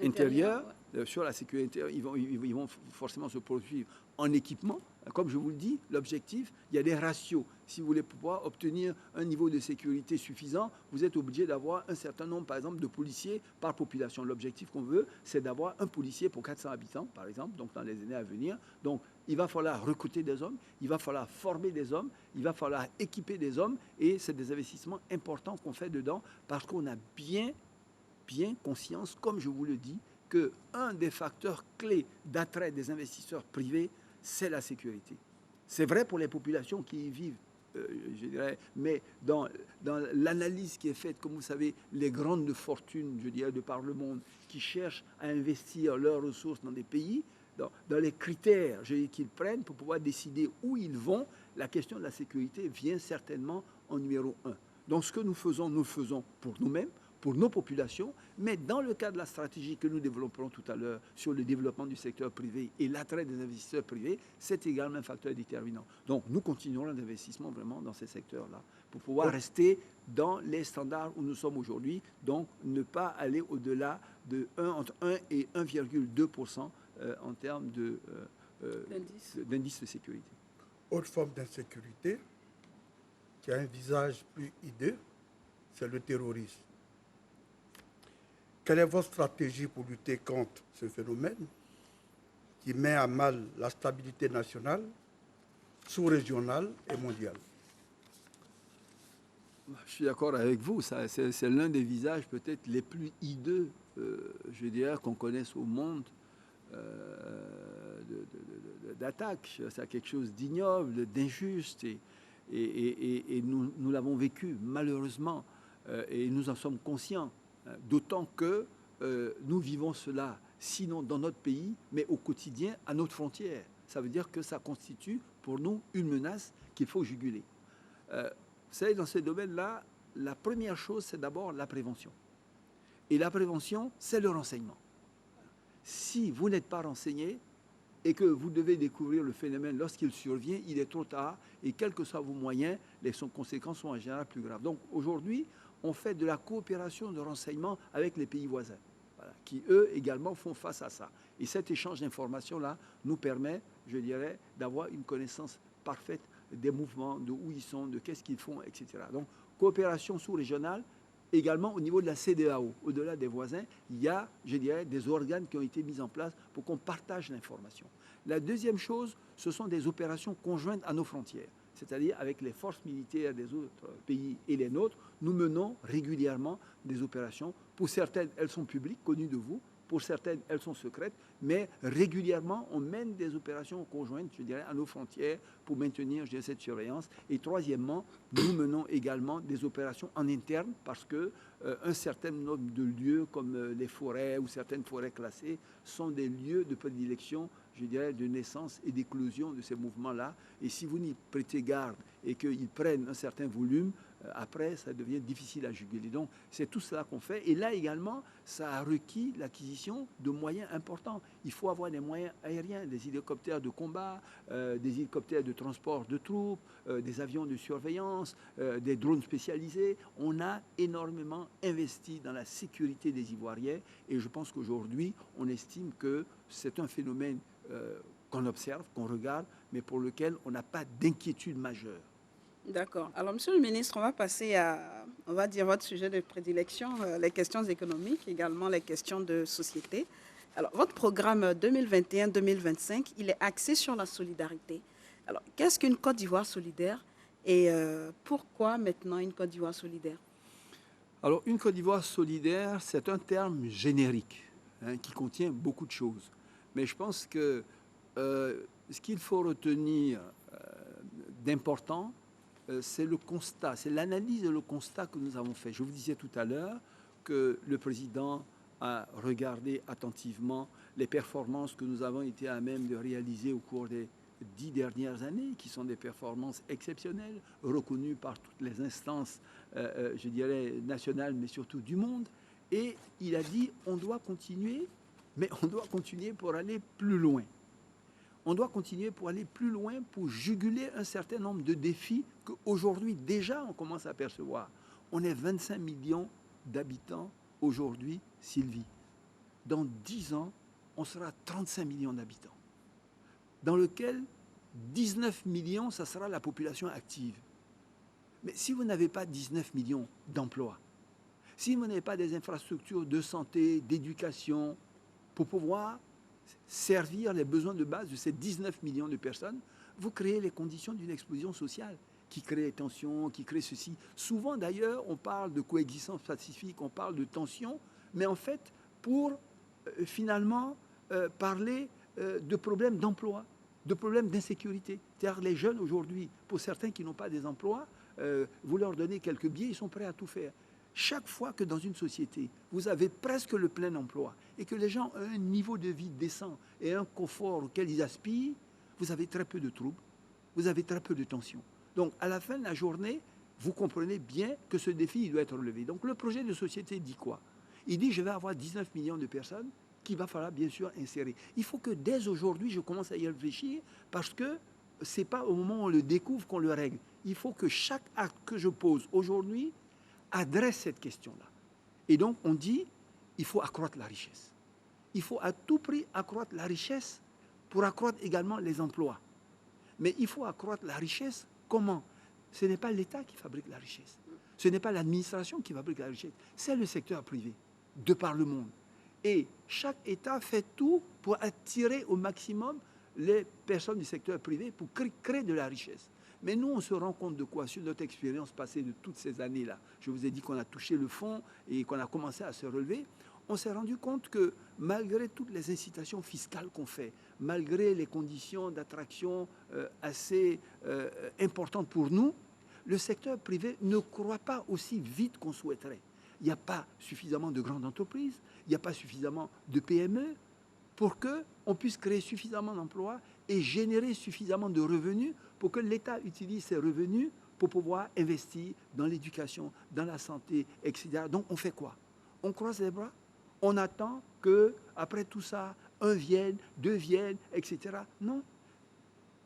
intérieure. Ouais. Sur la sécurité intérieure, ils vont forcément se poursuivre en équipement. Comme je vous le dis, l'objectif, il y a des ratios. Si vous voulez pouvoir obtenir un niveau de sécurité suffisant, vous êtes obligé d'avoir un certain nombre, par exemple, de policiers par population. L'objectif qu'on veut, c'est d'avoir un policier pour 400 habitants, par exemple, donc dans les années à venir. Donc, il va falloir recruter des hommes, il va falloir former des hommes, il va falloir équiper des hommes, et c'est des investissements importants qu'on fait dedans, parce qu'on a bien conscience, comme je vous le dis, qu'un des facteurs clés d'attrait des investisseurs privés, c'est la sécurité. C'est vrai pour les populations qui y vivent, je dirais, mais dans l'analyse qui est faite, comme vous savez, les grandes fortunes, je dirais, de par le monde, qui cherchent à investir leurs ressources dans des pays, dans les critères qu'ils prennent pour pouvoir décider où ils vont, la question de la sécurité vient certainement en numéro 1. Donc ce que nous le faisons pour nous-mêmes, pour nos populations, mais dans le cadre de la stratégie que nous développerons tout à l'heure sur le développement du secteur privé et l'attrait des investisseurs privés, c'est également un facteur déterminant. Donc nous continuerons l'investissement vraiment dans ces secteurs-là pour pouvoir rester dans les standards où nous sommes aujourd'hui, donc ne pas aller au-delà de entre 1 et 1,2% en termes d'indice de sécurité. Autre forme d'insécurité qui a un visage plus hideux, c'est le terrorisme. Quelle est votre stratégie pour lutter contre ce phénomène qui met à mal la stabilité nationale, sous-régionale et mondiale? Je suis d'accord avec vous, c'est l'un des visages peut-être les plus hideux, je dirais, qu'on connaisse au monde, d'attaque. C'est quelque chose d'ignoble, d'injuste, et nous l'avons vécu malheureusement, et nous en sommes conscients. D'autant que nous vivons cela, sinon dans notre pays, mais au quotidien, à notre frontière. Ça veut dire que ça constitue pour nous une menace qu'il faut juguler. Vous savez, dans ce domaine-là, la première chose, c'est d'abord la prévention. Et la prévention, c'est le renseignement. Si vous n'êtes pas renseigné, et que vous devez découvrir le phénomène lorsqu'il survient, il est trop tard, et quels que soient vos moyens, les conséquences sont en général plus graves. Donc aujourd'hui, on fait de la coopération de renseignement avec les pays voisins, voilà, qui eux également font face à ça. Et cet échange d'informations-là nous permet, je dirais, d'avoir une connaissance parfaite des mouvements, de où ils sont, de qu'est-ce qu'ils font, etc. Donc coopération sous-régionale. Également, au niveau de la CEDEAO, au-delà des voisins, il y a, je dirais, des organes qui ont été mis en place pour qu'on partage l'information. La deuxième chose, ce sont des opérations conjointes à nos frontières, c'est-à-dire avec les forces militaires des autres pays et les nôtres. Nous menons régulièrement des opérations. Pour certaines, elles sont publiques, connues de vous. Pour certaines, elles sont secrètes, mais régulièrement, on mène des opérations conjointes, je dirais, à nos frontières pour maintenir, je dirais, cette surveillance. Et troisièmement, nous menons également des opérations en interne parce que un certain nombre de lieux, comme les forêts ou certaines forêts classées, sont des lieux de prédilection, je dirais, de naissance et d'éclosion de ces mouvements-là. Et si vous n'y prêtez garde et qu'ils prennent un certain volume, après, ça devient difficile à juguler. Donc, c'est tout cela qu'on fait. Et là également, ça a requis l'acquisition de moyens importants. Il faut avoir des moyens aériens, des hélicoptères de combat, des hélicoptères de transport de troupes, des avions de surveillance, des drones spécialisés. On a énormément investi dans la sécurité des Ivoiriens. Et je pense qu'aujourd'hui, on estime que c'est un phénomène qu'on observe, qu'on regarde, mais pour lequel on n'a pas d'inquiétude majeure. D'accord. Alors, Monsieur le ministre, on va passer à, on va dire, votre sujet de prédilection, les questions économiques, également les questions de société. Alors, votre programme 2021-2025, il est axé sur la solidarité. Alors, qu'est-ce qu'une Côte d'Ivoire solidaire et pourquoi maintenant une Côte d'Ivoire solidaire? Alors, une Côte d'Ivoire solidaire, c'est un terme générique qui contient beaucoup de choses. Mais je pense que ce qu'il faut retenir d'important, c'est le constat, c'est l'analyse et le constat que nous avons fait. Je vous disais tout à l'heure que le président a regardé attentivement les performances que nous avons été à même de réaliser au cours des 10 dernières années, qui sont des performances exceptionnelles, reconnues par toutes les instances, je dirais, nationales, mais surtout du monde. Et il a dit, on doit continuer, mais on doit continuer pour aller plus loin. On doit continuer pour aller plus loin, pour juguler un certain nombre de défis qu'aujourd'hui, déjà, on commence à percevoir. On est 25 millions d'habitants aujourd'hui, Sylvie. Dans 10 ans, on sera 35 millions d'habitants, dans lequel 19 millions, ça sera la population active. Mais si vous n'avez pas 19 millions d'emplois, si vous n'avez pas des infrastructures de santé, d'éducation, pour pouvoir servir les besoins de base de ces 19 millions de personnes, vous créez les conditions d'une explosion sociale qui crée les tensions, qui crée ceci. Souvent d'ailleurs, on parle de coexistence pacifique, on parle de tensions, mais en fait, pour finalement parler de problèmes d'emploi, de problèmes d'insécurité. C'est-à-dire les jeunes aujourd'hui, pour certains qui n'ont pas des emplois, vous leur donnez quelques billets, ils sont prêts à tout faire. Chaque fois que dans une société, vous avez presque le plein emploi et que les gens ont un niveau de vie décent et un confort auquel ils aspirent, vous avez très peu de troubles, vous avez très peu de tensions. Donc, à la fin de la journée, vous comprenez bien que ce défi, il doit être relevé. Donc, le projet de société dit quoi? Il dit, je vais avoir 19 millions de personnes qu'il va falloir bien sûr insérer. Il faut que dès aujourd'hui, je commence à y réfléchir parce que ce n'est pas au moment où on le découvre qu'on le règle. Il faut que chaque acte que je pose aujourd'hui adresse cette question-là. Et donc, on dit, il faut accroître la richesse. Il faut à tout prix accroître la richesse pour accroître également les emplois. Mais il faut accroître la richesse comment? Ce n'est pas l'État qui fabrique la richesse. Ce n'est pas l'administration qui fabrique la richesse. C'est le secteur privé, de par le monde. Et chaque État fait tout pour attirer au maximum les personnes du secteur privé pour créer de la richesse. Mais nous, on se rend compte de quoi sur notre expérience passée de toutes ces années-là? Je vous ai dit qu'on a touché le fond et qu'on a commencé à se relever. On s'est rendu compte que malgré toutes les incitations fiscales qu'on fait, malgré les conditions d'attraction assez importantes pour nous, le secteur privé ne croît pas aussi vite qu'on souhaiterait. Il n'y a pas suffisamment de grandes entreprises, il n'y a pas suffisamment de PME pour qu'on puisse créer suffisamment d'emplois et générer suffisamment de revenus pour que l'État utilise ces revenus pour pouvoir investir dans l'éducation, dans la santé, etc. Donc on fait quoi? On croise les bras, on attend que, après tout ça, un vienne, deux viennes, etc. Non.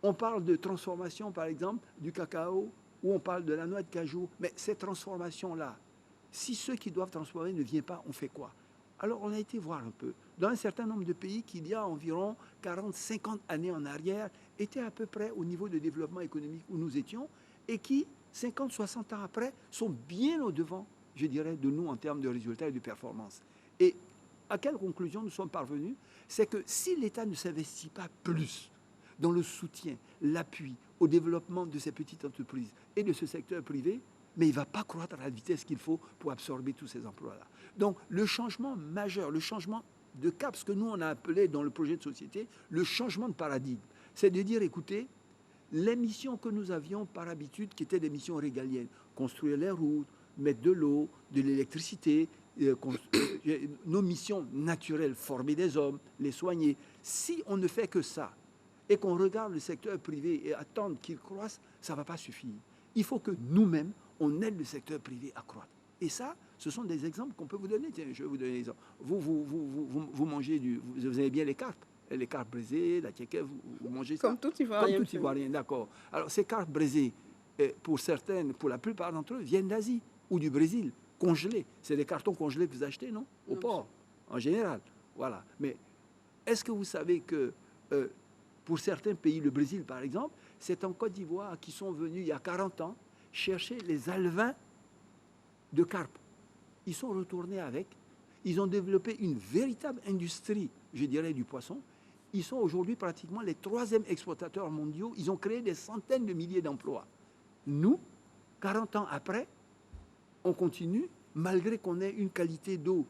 On parle de transformation, par exemple, du cacao, ou on parle de la noix de cajou. Mais cette transformation-là, si ceux qui doivent transformer ne viennent pas, on fait quoi? Alors, on a été voir un peu. Dans un certain nombre de pays qui, il y a environ 40, 50 années en arrière, étaient à peu près au niveau de développement économique où nous étions, et qui, 50, 60 ans après, sont bien au-devant, je dirais, de nous en termes de résultats et de performance. Et à quelle conclusion nous sommes parvenus? C'est que si l'État ne s'investit pas plus dans le soutien, l'appui au développement de ces petites entreprises et de ce secteur privé, mais il ne va pas croître à la vitesse qu'il faut pour absorber tous ces emplois-là. Donc le changement majeur, le changement de cap, ce que nous on a appelé dans le projet de société, le changement de paradigme, c'est de dire, écoutez, les missions que nous avions par habitude, qui étaient des missions régaliennes, construire les routes, mettre de l'eau, de l'électricité, nos missions naturelles, former des hommes, les soigner, si on ne fait que ça, et qu'on regarde le secteur privé et attendre qu'il croisse, ça ne va pas suffire. Il faut que nous-mêmes, on aide le secteur privé à croître. Et ça, ce sont des exemples qu'on peut vous donner. Tiens, je vais vous donner des exemples. Vous mangez vous avez bien les carpes brisées, la tiéké, vous mangez ça. Comme tout Ivoirien. Comme tout Ivoirien, d'accord. Alors, ces carpes brisées, pour certaines, pour la plupart d'entre eux, viennent d'Asie ou du Brésil, congelées. C'est des cartons congelés que vous achetez, non? Au port, en général. Voilà. Mais est-ce que vous savez que pour certains pays, le Brésil par exemple, c'est en Côte d'Ivoire qui sont venus il y a 40 ans chercher les alevins de carpe. Ils sont retournés avec, ils ont développé une véritable industrie, je dirais, du poisson. Ils sont aujourd'hui pratiquement les 3e exportateurs mondiaux. Ils ont créé des centaines de milliers d'emplois. Nous, 40 ans après, on continue, malgré qu'on ait une qualité d'eau.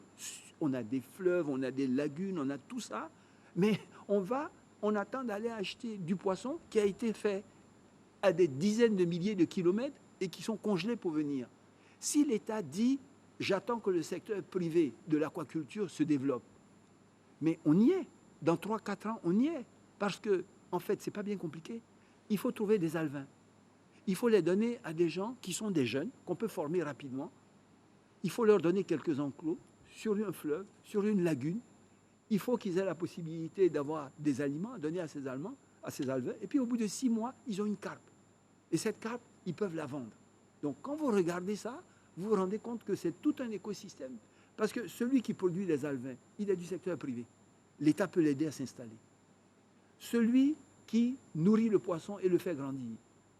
On a des fleuves, on a des lagunes, on a tout ça, mais on attend d'aller acheter du poisson qui a été fait à des dizaines de milliers de kilomètres et qui sont congelés pour venir. Si l'État dit « j'attends que le secteur privé de l'aquaculture se développe », mais on y est. Dans 3-4 ans, on y est. Parce que, en fait, ce n'est pas bien compliqué. Il faut trouver des alevins. Il faut les donner à des gens qui sont des jeunes, qu'on peut former rapidement. Il faut leur donner quelques enclos sur un fleuve, sur une lagune. Il faut qu'ils aient la possibilité d'avoir des aliments à donner à ces alevins. Et puis, au bout de 6 mois, ils ont une carpe. Et cette carpe, ils peuvent la vendre. Donc, quand vous regardez ça, vous vous rendez compte que c'est tout un écosystème. Parce que celui qui produit les alevins, il est du secteur privé. L'État peut l'aider à s'installer. Celui qui nourrit le poisson et le fait grandir,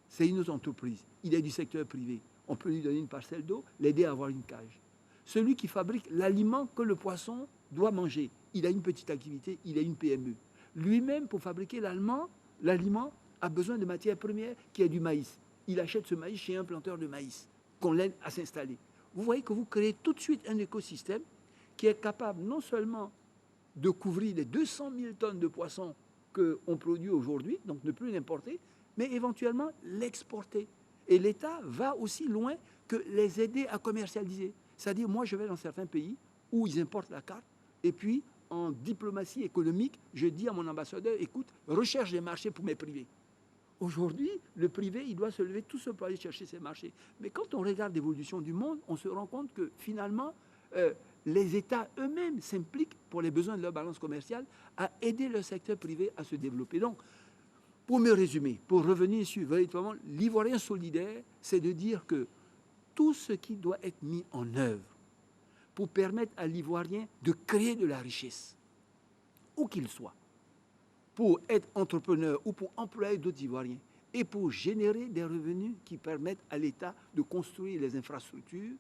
c'est une autre entreprise. Il est du secteur privé. On peut lui donner une parcelle d'eau, l'aider à avoir une cage. Celui qui fabrique l'aliment que le poisson doit manger, il a une petite activité, il a une PME. Lui-même, pour fabriquer l'aliment, a besoin de matières premières qui est du maïs. Il achète ce maïs chez un planteur de maïs, qu'on l'aide à s'installer. Vous voyez que vous créez tout de suite un écosystème qui est capable non seulement de couvrir les 200 000 tonnes de poissons qu'on produit aujourd'hui, donc ne plus l'importer, mais éventuellement l'exporter. Et l'État va aussi loin que les aider à commercialiser. C'est-à-dire, moi, je vais dans certains pays où ils importent la carpe, et puis, en diplomatie économique, je dis à mon ambassadeur, écoute, recherche des marchés pour mes privés. Aujourd'hui, le privé, il doit se lever tout seul pour aller chercher ces marchés. Mais quand on regarde l'évolution du monde, on se rend compte que finalement, les États eux-mêmes s'impliquent pour les besoins de leur balance commerciale à aider le secteur privé à se développer. Donc, pour me résumer, pour revenir sur véritablement l'Ivoirien solidaire, c'est de dire que tout ce qui doit être mis en œuvre pour permettre à l'Ivoirien de créer de la richesse, où qu'il soit, pour être entrepreneur ou pour employer d'autres Ivoiriens, et pour générer des revenus qui permettent à l'État de construire les infrastructures,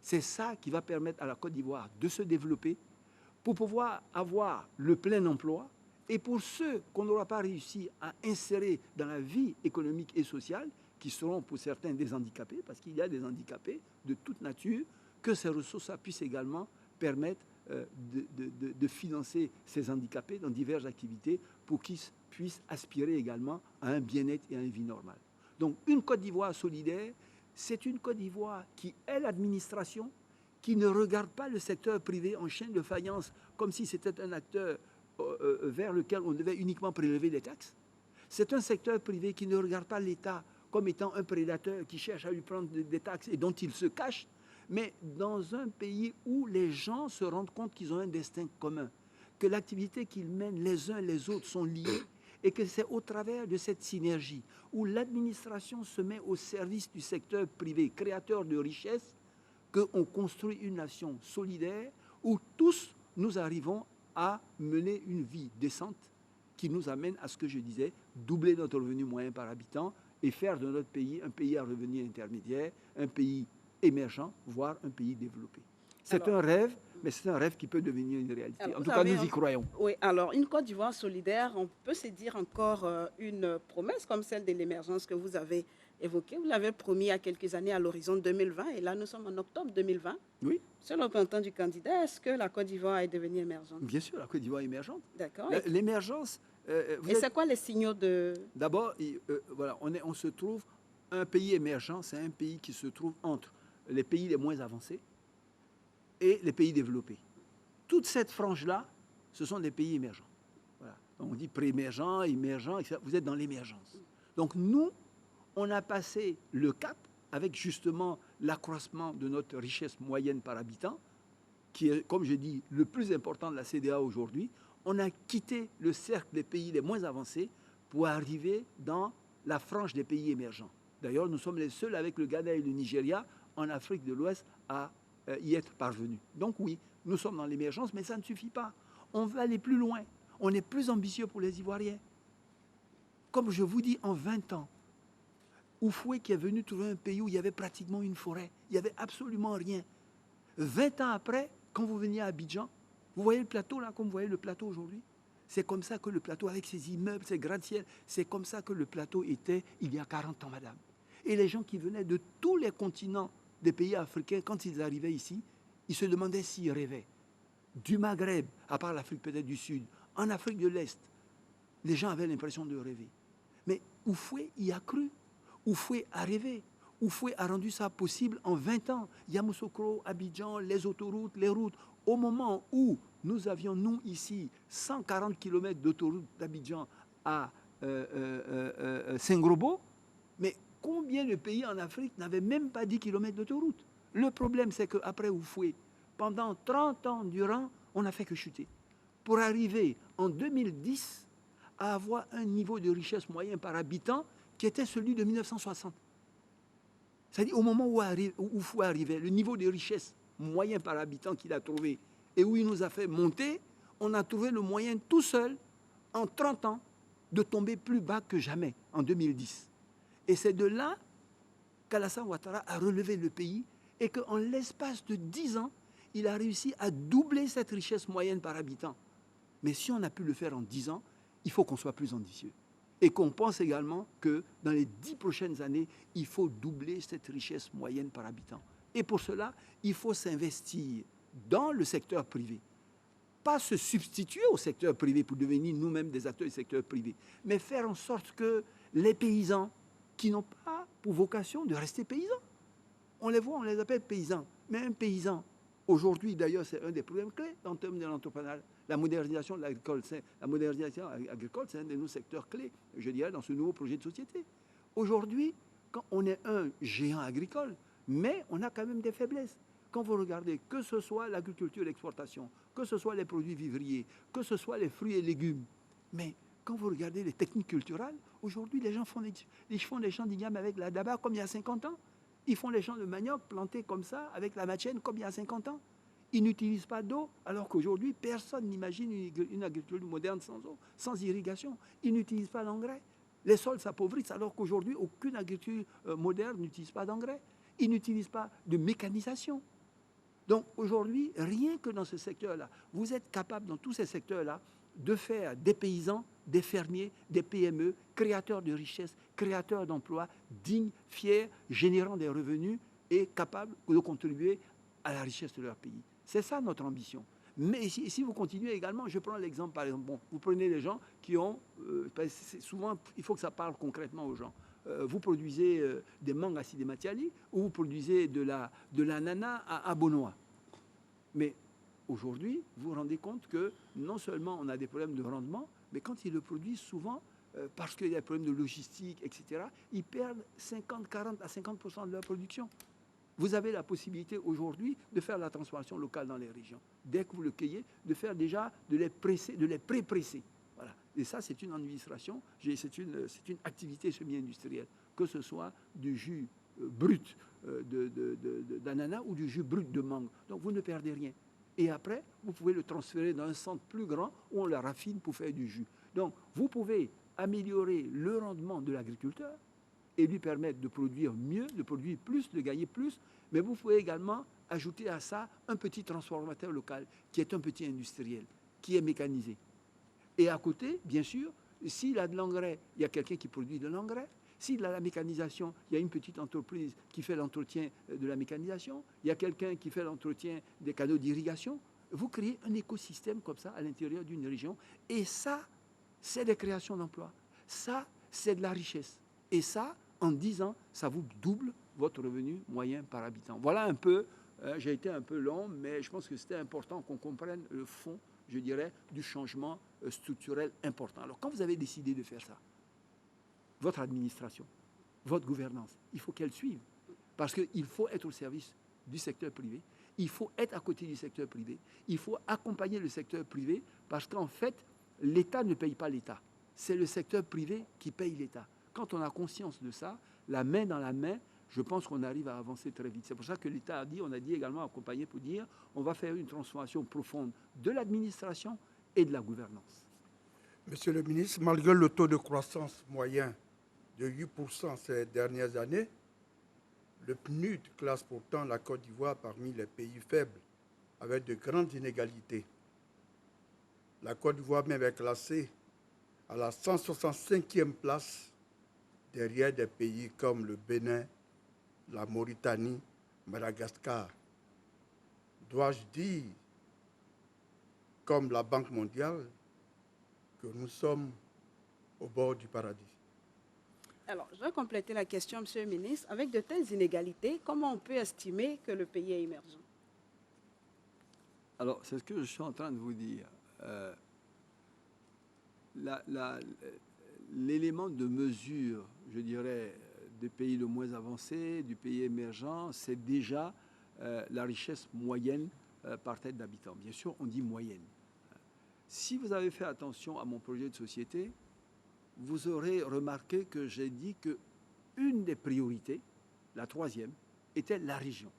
c'est ça qui va permettre à la Côte d'Ivoire de se développer pour pouvoir avoir le plein emploi. Et pour ceux qu'on n'aura pas réussi à insérer dans la vie économique et sociale, qui seront pour certains des handicapés, parce qu'il y a des handicapés de toute nature, que ces ressources puissent également permettre de financer ces handicapés dans diverses activités pour qu'ils puissent aspirer également à un bien-être et à une vie normale. Donc une Côte d'Ivoire solidaire, c'est une Côte d'Ivoire qui est l'administration, qui ne regarde pas le secteur privé en chaîne de faïence comme si c'était un acteur vers lequel on devait uniquement prélever des taxes. C'est un secteur privé qui ne regarde pas l'État comme étant un prédateur qui cherche à lui prendre des taxes et dont il se cache, mais dans un pays où les gens se rendent compte qu'ils ont un destin commun, que l'activité qu'ils mènent les uns les autres sont liées et que c'est au travers de cette synergie où l'administration se met au service du secteur privé, créateur de richesses, qu'on construit une nation solidaire où tous nous arrivons à mener une vie décente qui nous amène à ce que je disais, doubler notre revenu moyen par habitant et faire de notre pays un pays à revenu intermédiaire, un pays émergent, voire un pays développé. C'est un rêve, mais c'est un rêve qui peut devenir une réalité. Alors, en tout cas, nous y croyons. Oui, alors une Côte d'Ivoire solidaire, on peut se dire encore une promesse comme celle de l'émergence que vous avez évoquée. Vous l'avez promis il y a quelques années à l'horizon 2020 et là nous sommes en octobre 2020. Oui. Sur le plan du candidat, est-ce que la Côte d'Ivoire est devenue émergente? Bien sûr, la Côte d'Ivoire est émergente. D'accord. L'émergence... et c'est quoi les signaux de... D'abord, voilà, on se trouve... Un pays émergent, c'est un pays qui se trouve entre les pays les moins avancés et les pays développés. Toute cette frange-là, ce sont des pays émergents. Voilà. Donc on dit pré-émergent, émergent, etc. Vous êtes dans l'émergence. Donc nous, on a passé le cap avec justement l'accroissement de notre richesse moyenne par habitant, qui est, comme je dis, le plus important de la CEDEAO aujourd'hui. On a quitté le cercle des pays les moins avancés pour arriver dans la frange des pays émergents. D'ailleurs, nous sommes les seuls avec le Ghana et le Nigeria en Afrique de l'Ouest à y être parvenus. Donc oui, nous sommes dans l'émergence, mais ça ne suffit pas. On veut aller plus loin. On est plus ambitieux pour les Ivoiriens. Comme je vous dis, en 20 ans, Oufoué qui est venu trouver un pays où il y avait pratiquement une forêt, il n'y avait absolument rien. 20 ans après, quand vous veniez à Abidjan, vous voyez le plateau là, comme vous voyez le plateau aujourd'hui. C'est comme ça que le plateau, avec ses immeubles, ses gratte-ciels, c'est comme ça que le plateau était il y a 40 ans, madame. Et les gens qui venaient de tous les continents des pays africains, quand ils arrivaient ici, ils se demandaient s'ils rêvaient. Du Maghreb, à part l'Afrique peut-être du Sud, en Afrique de l'Est, les gens avaient l'impression de rêver. Mais Oufoué y a cru. Oufoué a rêvé. Oufoué a rendu ça possible en 20 ans. Yamoussoukro, Abidjan, les autoroutes, les routes. Au moment où nous avions, nous, ici, 140 km d'autoroute d'Abidjan à Saint-Grobo, mais combien de pays en Afrique n'avaient même pas 10 km d'autoroute? Le problème, c'est qu'après Oufoué, pendant 30 ans durant, on n'a fait que chuter. Pour arriver en 2010 à avoir un niveau de richesse moyen par habitant qui était celui de 1960. C'est-à-dire au moment où Oufoué arrivait, le niveau de richesse moyen par habitant qu'il a trouvé et où il nous a fait monter, on a trouvé le moyen tout seul, en 30 ans, de tomber plus bas que jamais, en 2010. Et c'est de là qu'Alassane Ouattara a relevé le pays et qu'en l'espace de 10 ans, il a réussi à doubler cette richesse moyenne par habitant. Mais si on a pu le faire en 10 ans, il faut qu'on soit plus ambitieux. Et qu'on pense également que dans les 10 prochaines années, il faut doubler cette richesse moyenne par habitant. Et pour cela, il faut s'investir dans le secteur privé. Pas se substituer au secteur privé pour devenir nous-mêmes des acteurs du secteur privé, mais faire en sorte que les paysans qui n'ont pas pour vocation de rester paysans, on les voit, on les appelle paysans, mais un paysan, aujourd'hui d'ailleurs c'est un des problèmes clés en termes de l'entrepreneuriat, la modernisation de l'agricole, la modernisation agricole, c'est un de nos secteurs clés, je dirais, dans ce nouveau projet de société. Aujourd'hui, quand on est un géant agricole, mais on a quand même des faiblesses. Quand vous regardez, que ce soit l'agriculture et l'exportation, que ce soit les produits vivriers, que ce soit les fruits et légumes, mais quand vous regardez les techniques culturelles, aujourd'hui, les gens font des champs d'igname avec la daba comme il y a 50 ans. Ils font les champs de manioc plantés comme ça, avec la machine comme il y a 50 ans. Ils n'utilisent pas d'eau, alors qu'aujourd'hui, personne n'imagine une agriculture moderne sans eau, sans irrigation. Ils n'utilisent pas d'engrais. Les sols s'appauvrissent, alors qu'aujourd'hui, aucune agriculture moderne n'utilise pas d'engrais. Ils n'utilisent pas de mécanisation. Donc aujourd'hui, rien que dans ce secteur-là, vous êtes capable dans tous ces secteurs-là de faire des paysans, des fermiers, des PME, créateurs de richesses, créateurs d'emplois, dignes, fiers, générant des revenus et capables de contribuer à la richesse de leur pays. C'est ça notre ambition. Mais si vous continuez également, je prends l'exemple par exemple, bon, vous prenez les gens qui ont, souvent il faut que ça parle concrètement aux gens. Vous produisez des mangues à Sidematiali ou vous produisez de l'ananas à Bonoa. Mais aujourd'hui, vous vous rendez compte que non seulement on a des problèmes de rendement, mais quand ils le produisent souvent, parce qu'il y a des problèmes de logistique, etc., ils perdent 40 à 50% de leur production. Vous avez la possibilité aujourd'hui de faire la transformation locale dans les régions. Dès que vous le cueillez, de faire déjà, de les pré-presser. Voilà. Et ça, c'est une administration, c'est une activité semi-industrielle, que ce soit du jus brut d'ananas ou du jus brut de mangue. Donc vous ne perdez rien. Et après, vous pouvez le transférer dans un centre plus grand où on le raffine pour faire du jus. Donc vous pouvez améliorer le rendement de l'agriculteur et lui permettre de produire mieux, de produire plus, de gagner plus, mais vous pouvez également ajouter à ça un petit transformateur local qui est un petit industriel, qui est mécanisé. Et à côté, bien sûr, s'il a de l'engrais, il y a quelqu'un qui produit de l'engrais. S'il a la mécanisation, il y a une petite entreprise qui fait l'entretien de la mécanisation. Il y a quelqu'un qui fait l'entretien des canaux d'irrigation. Vous créez un écosystème comme ça à l'intérieur d'une région. Et ça, c'est des créations d'emplois. Ça, c'est de la richesse. Et ça, en 10 ans, ça vous double votre revenu moyen par habitant. Voilà un peu, j'ai été un peu long, mais je pense que c'était important qu'on comprenne le fond, je dirais, du changement structurel important. Alors, quand vous avez décidé de faire ça, votre administration, votre gouvernance, il faut qu'elle suive. Parce qu'il faut être au service du secteur privé. Il faut être à côté du secteur privé. Il faut accompagner le secteur privé parce qu'en fait, l'État ne paye pas l'État. C'est le secteur privé qui paye l'État. Quand on a conscience de ça, la main dans la main, je pense qu'on arrive à avancer très vite. C'est pour ça que l'État a dit, on a dit également accompagné pour dire, on va faire une transformation profonde de l'administration et de la gouvernance. Monsieur le ministre, malgré le taux de croissance moyen de 8% ces dernières années, le PNUD classe pourtant la Côte d'Ivoire parmi les pays faibles, avec de grandes inégalités. La Côte d'Ivoire même est classée à la 165e place, derrière des pays comme le Bénin, la Mauritanie, Madagascar. Dois-je dire, comme la Banque mondiale, que nous sommes au bord du paradis? Alors, je vais compléter la question, Monsieur le ministre. Avec de telles inégalités, comment on peut estimer que le pays est émergent? Alors, c'est ce que je suis en train de vous dire. L'élément de mesure, je dirais, des pays le moins avancés, du pays émergent, c'est déjà la richesse moyenne par tête d'habitant. Bien sûr, on dit moyenne. Si vous avez fait attention à mon projet de société, vous aurez remarqué que j'ai dit qu'une des priorités, la troisième, était la région.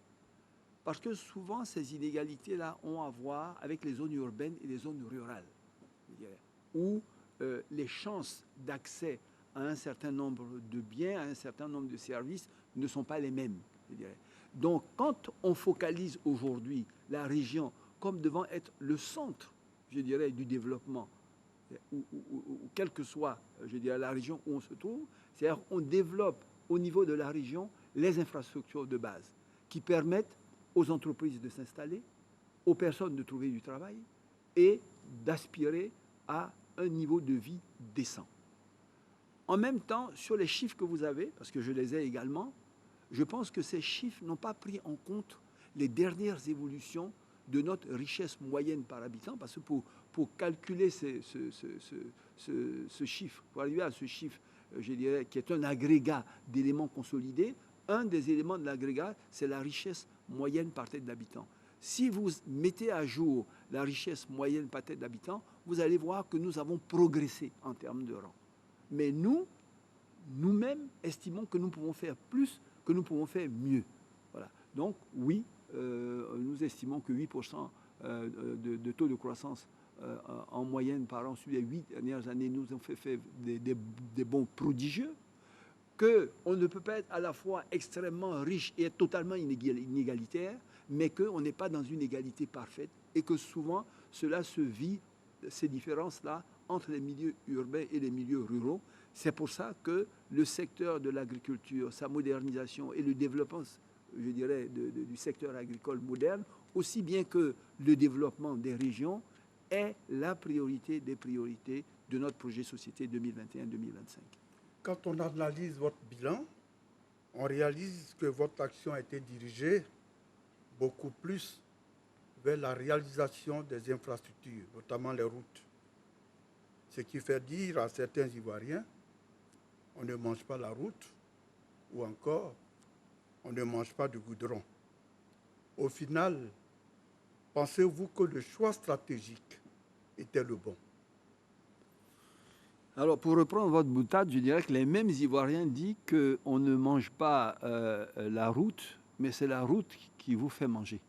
Parce que souvent, ces inégalités-là ont à voir avec les zones urbaines et les zones rurales, où les chances d'accès à un certain nombre de biens, à un certain nombre de services ne sont pas les mêmes, je dirais. Donc, quand on focalise aujourd'hui la région comme devant être le centre, je dirais, du développement, ou quelle que soit, je dirais, la région où on se trouve, c'est-à-dire qu'on développe au niveau de la région les infrastructures de base qui permettent aux entreprises de s'installer, aux personnes de trouver du travail et d'aspirer à un niveau de vie décent. En même temps, sur les chiffres que vous avez, parce que je les ai également, je pense que ces chiffres n'ont pas pris en compte les dernières évolutions de notre richesse moyenne par habitant, parce que pour calculer ce chiffre, pour arriver à ce chiffre, je dirais, qui est un agrégat d'éléments consolidés, un des éléments de l'agrégat, c'est la richesse moyenne par tête d'habitant. Si vous mettez à jour la richesse moyenne par tête d'habitant, vous allez voir que nous avons progressé en termes de rang. Mais nous-mêmes, estimons que nous pouvons faire plus, que nous pouvons faire mieux. Voilà. Donc, oui, nous estimons que 8% de taux de croissance en moyenne par an sur les 8 dernières années nous ont fait des bons prodigieux, qu'on ne peut pas être à la fois extrêmement riche et être totalement inégalitaire, mais qu'on n'est pas dans une égalité parfaite et que souvent cela se vit, ces différences-là, entre les milieux urbains et les milieux ruraux. C'est pour ça que le secteur de l'agriculture, sa modernisation et le développement, je dirais, du secteur agricole moderne, aussi bien que le développement des régions, est la priorité des priorités de notre projet Société 2021-2025. Quand on analyse votre bilan, on réalise que votre action a été dirigée beaucoup plus vers la réalisation des infrastructures, notamment les routes. Ce qui fait dire à certains Ivoiriens, on ne mange pas la route, ou encore, on ne mange pas de goudron. Au final, pensez-vous que le choix stratégique était le bon? Alors, pour reprendre votre boutade, je dirais que les mêmes Ivoiriens disent qu'on ne mange pas la route, mais c'est la route qui vous fait manger.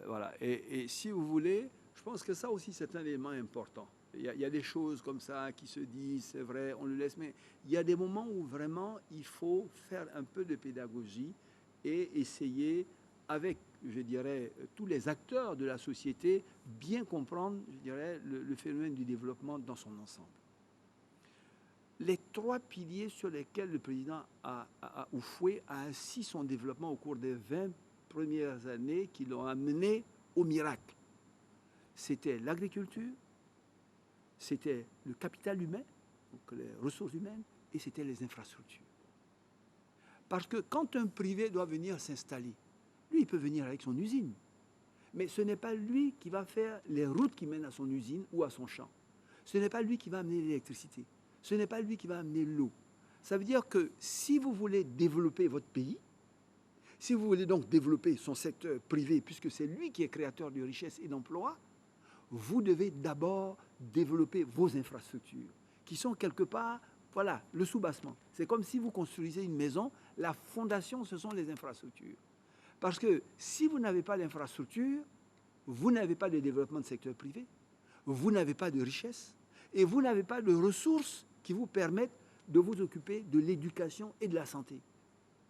Voilà. Et si vous voulez, je pense que ça aussi, c'est un élément important. Il y a des choses comme ça qui se disent, c'est vrai, on le laisse, mais il y a des moments où vraiment il faut faire un peu de pédagogie et essayer, avec, je dirais, tous les acteurs de la société, bien comprendre, je dirais, le phénomène du développement dans son ensemble. Les trois piliers sur lesquels le président Houphouët a assis son développement au cours des 20 premières années qui l'ont amené au miracle, c'était l'agriculture, c'était le capital humain, donc les ressources humaines, et c'était les infrastructures. Parce que quand un privé doit venir s'installer, lui, il peut venir avec son usine, mais ce n'est pas lui qui va faire les routes qui mènent à son usine ou à son champ. Ce n'est pas lui qui va amener l'électricité. Ce n'est pas lui qui va amener l'eau. Ça veut dire que si vous voulez développer votre pays, si vous voulez donc développer son secteur privé, puisque c'est lui qui est créateur de richesses et d'emplois, vous devez d'abord développer vos infrastructures, qui sont quelque part, voilà, le soubassement. C'est comme si vous construisez une maison, la fondation, ce sont les infrastructures. Parce que si vous n'avez pas d'infrastructure, vous n'avez pas de développement de secteur privé, vous n'avez pas de richesse, et vous n'avez pas de ressources qui vous permettent de vous occuper de l'éducation et de la santé.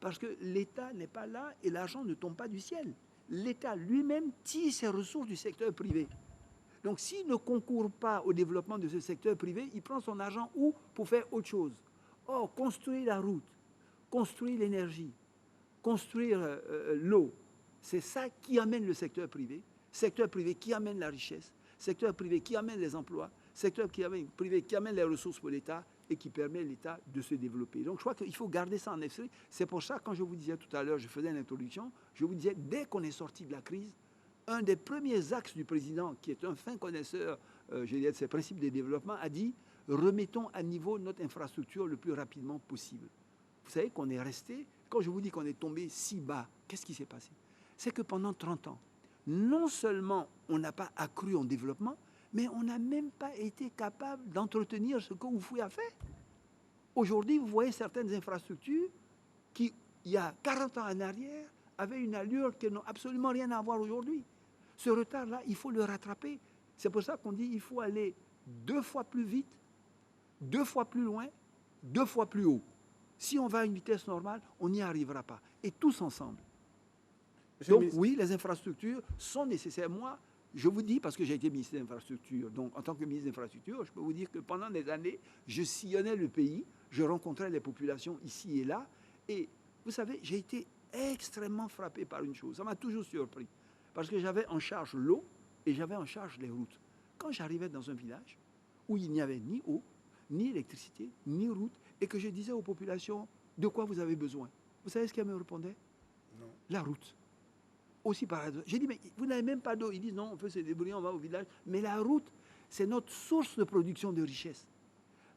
Parce que l'État n'est pas là et l'argent ne tombe pas du ciel. L'État lui-même tire ses ressources du secteur privé. Donc s'il ne concourt pas au développement de ce secteur privé, il prend son argent où? Pour faire autre chose. Or, construire la route, construire l'énergie, construire l'eau, c'est ça qui amène le secteur privé qui amène la richesse, secteur privé qui amène les emplois, secteur privé qui amène les ressources pour l'État et qui permet à l'État de se développer. Donc je crois qu'il faut garder ça en esprit. C'est pour ça, quand je vous disais tout à l'heure, je faisais une introduction, je vous disais, dès qu'on est sorti de la crise, un des premiers axes du président, qui est un fin connaisseur, je dirais, de ces principes de développement, a dit, remettons à niveau notre infrastructure le plus rapidement possible. Vous savez qu'on est resté, quand je vous dis qu'on est tombé si bas, qu'est-ce qui s'est passé? C'est que pendant 30 ans, non seulement on n'a pas accru en développement, mais on n'a même pas été capable d'entretenir ce que Houphouët a fait. Aujourd'hui, vous voyez certaines infrastructures qui, il y a 40 ans en arrière, avaient une allure qui n'ont absolument rien à voir aujourd'hui. Ce retard-là, il faut le rattraper. C'est pour ça qu'on dit qu'il faut aller 2 fois plus vite, 2 fois plus loin, 2 fois plus haut. Si on va à une vitesse normale, on n'y arrivera pas. Et tous ensemble. Donc oui, les infrastructures sont nécessaires. Moi, je vous dis, parce que j'ai été ministre des Infrastructures, donc en tant que ministre des Infrastructures, je peux vous dire que pendant des années, je sillonnais le pays, je rencontrais les populations ici et là, et vous savez, j'ai été extrêmement frappé par une chose. Ça m'a toujours surpris, parce que j'avais en charge l'eau et j'avais en charge les routes. Quand j'arrivais dans un village où il n'y avait ni eau, ni électricité, ni route, et que je disais aux populations, de quoi vous avez besoin? Vous savez ce qu'elles me répondaient? Non. La route. Aussi par exemple. J'ai dit, mais vous n'avez même pas d'eau. Ils disent, non, on peut se débrouiller, on va au village. Mais la route, c'est notre source de production de richesse.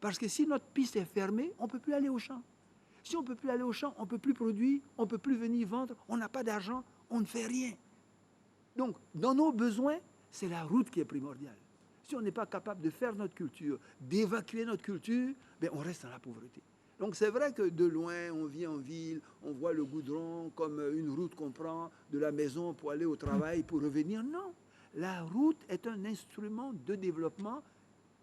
Parce que si notre piste est fermée, on ne peut plus aller au champ. Si on ne peut plus aller au champ, on ne peut plus produire, on ne peut plus venir vendre, on n'a pas d'argent, on ne fait rien. Donc, dans nos besoins, c'est la route qui est primordiale. Si on n'est pas capable de faire notre culture, d'évacuer notre culture, ben on reste dans la pauvreté. Donc c'est vrai que de loin, on vit en ville, on voit le goudron comme une route qu'on prend de la maison pour aller au travail, pour revenir. Non, la route est un instrument de développement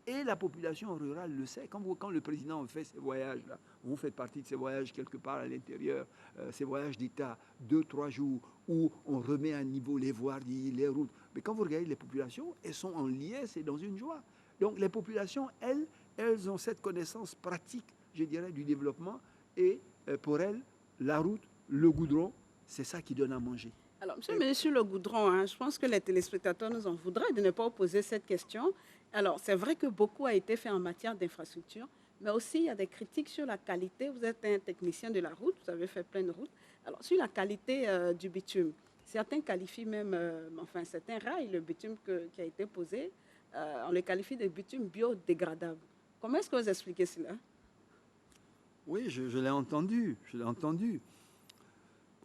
et la population rurale le sait. Quand le président fait ces voyages-là, vous faites partie de ces voyages quelque part à l'intérieur, ces voyages d'État, 2-3 jours, où on remet à niveau les voiries, les routes. Mais quand vous regardez les populations, elles sont en liesse et dans une joie. Donc les populations, elles ont cette connaissance pratique, je dirais, du développement. Et pour elles, la route, le goudron, c'est ça qui donne à manger. Alors, monsieur le ministre, sur le goudron, hein, je pense que les téléspectateurs nous en voudraient de ne pas poser cette question. Alors, c'est vrai que beaucoup a été fait en matière d'infrastructure, mais aussi il y a des critiques sur la qualité. Vous êtes un technicien de la route, vous avez fait plein de routes. Alors, sur la qualité du bitume, certains qualifient même, enfin, certains raillent le bitume qui a été posé, on le qualifie de bitume biodégradable. Comment est-ce que vous expliquez cela? Oui, je l'ai entendu,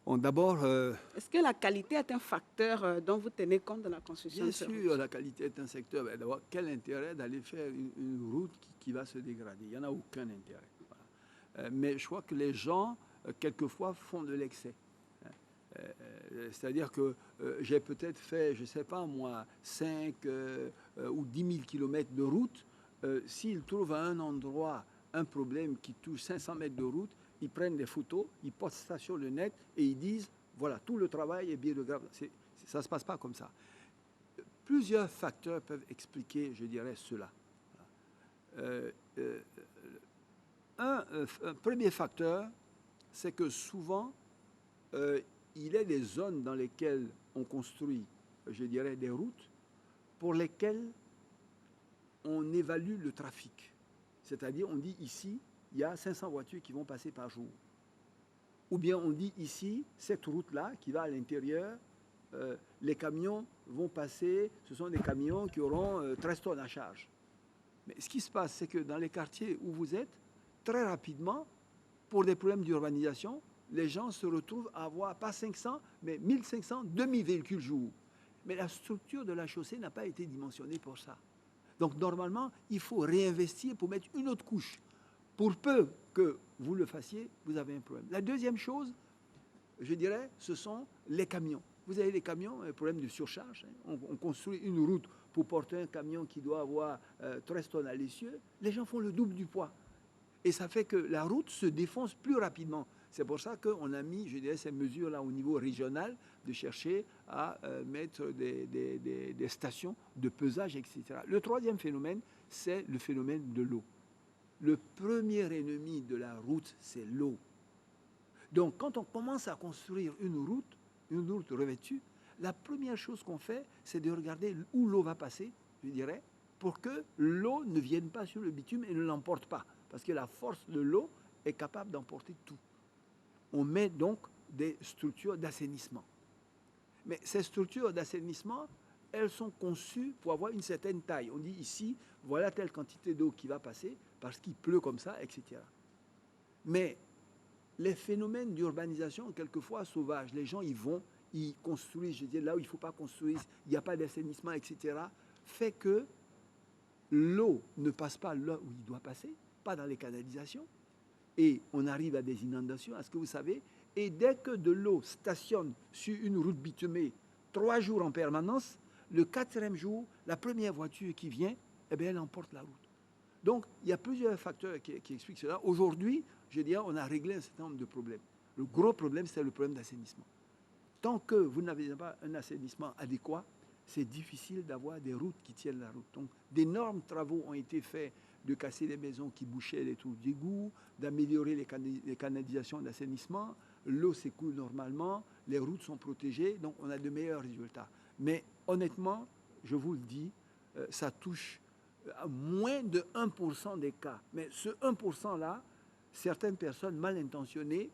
Bon, d'abord, Est-ce que la qualité est un facteur dont vous tenez compte dans la construction bien de ces sûr, routes? la qualité est un secteur. Mais d'abord, quel intérêt d'aller faire une route qui va se dégrader? Il n'y en a aucun intérêt. Voilà. Mais je crois que les gens, quelquefois, font de l'excès. C'est-à-dire que j'ai peut-être fait, je ne sais pas moi, 5 ou 10 000 kilomètres de route. S'ils trouvent à un endroit un problème qui touche 500 mètres de route, ils prennent des photos, ils postent ça sur le net et ils disent, voilà, tout le travail est biodégradable. Ça ne se passe pas comme ça. Plusieurs facteurs peuvent expliquer, je dirais, cela. Un premier facteur, c'est que souvent, il y a des zones dans lesquelles on construit, je dirais, des routes pour lesquelles on évalue le trafic. C'est-à-dire, on dit ici, il y a 500 voitures qui vont passer par jour. Ou bien on dit ici, cette route-là qui va à l'intérieur, les camions vont passer, ce sont des camions qui auront 13 tonnes à charge. Mais ce qui se passe, c'est que dans les quartiers où vous êtes, très rapidement, pour des problèmes d'urbanisation, les gens se retrouvent à avoir pas 500, mais 1500 demi-véhicules jour. Mais la structure de la chaussée n'a pas été dimensionnée pour ça. Donc normalement, il faut réinvestir pour mettre une autre couche. Pour peu que vous le fassiez, vous avez un problème. La deuxième chose, je dirais, ce sont les camions. Vous avez les camions, un problème de surcharge. On construit une route pour porter un camion qui doit avoir 13 tonnes à l'essieu. Les gens font le double du poids. Et ça fait que la route se défonce plus rapidement. C'est pour ça qu'on a mis, je dirais, ces mesures-là au niveau régional, de chercher à mettre des stations de pesage, etc. Le troisième phénomène, c'est le phénomène de l'eau. Le premier ennemi de la route, c'est l'eau. Donc, quand on commence à construire une route revêtue, la première chose qu'on fait, c'est de regarder où l'eau va passer, je dirais, pour que l'eau ne vienne pas sur le bitume et ne l'emporte pas. Parce que la force de l'eau est capable d'emporter tout. On met donc des structures d'assainissement. Mais ces structures d'assainissement, elles sont conçues pour avoir une certaine taille. On dit ici, voilà telle quantité d'eau qui va passer parce qu'il pleut comme ça, etc. Mais les phénomènes d'urbanisation, quelquefois sauvages, les gens, ils construisent, je dis là où il ne faut pas construire, il n'y a pas d'assainissement, etc., fait que l'eau ne passe pas là où il doit passer, pas dans les canalisations, et on arrive à des inondations, à ce que vous savez, et dès que de l'eau stationne sur une route bitumée 3 jours en permanence, le 4e jour, la première voiture qui vient, eh bien, elle emporte la route. Donc, il y a plusieurs facteurs qui expliquent cela. Aujourd'hui, je dirais, on a réglé un certain nombre de problèmes. Le gros problème, c'est le problème d'assainissement. Tant que vous n'avez pas un assainissement adéquat, c'est difficile d'avoir des routes qui tiennent la route. Donc, d'énormes travaux ont été faits de casser les maisons qui bouchaient les trous d'égout, d'améliorer les canalisations d'assainissement. L'eau s'écoule normalement, les routes sont protégées, donc on a de meilleurs résultats. Mais honnêtement, je vous le dis, ça touche à moins de 1% des cas. Mais ce 1%-là, certaines personnes mal intentionnées,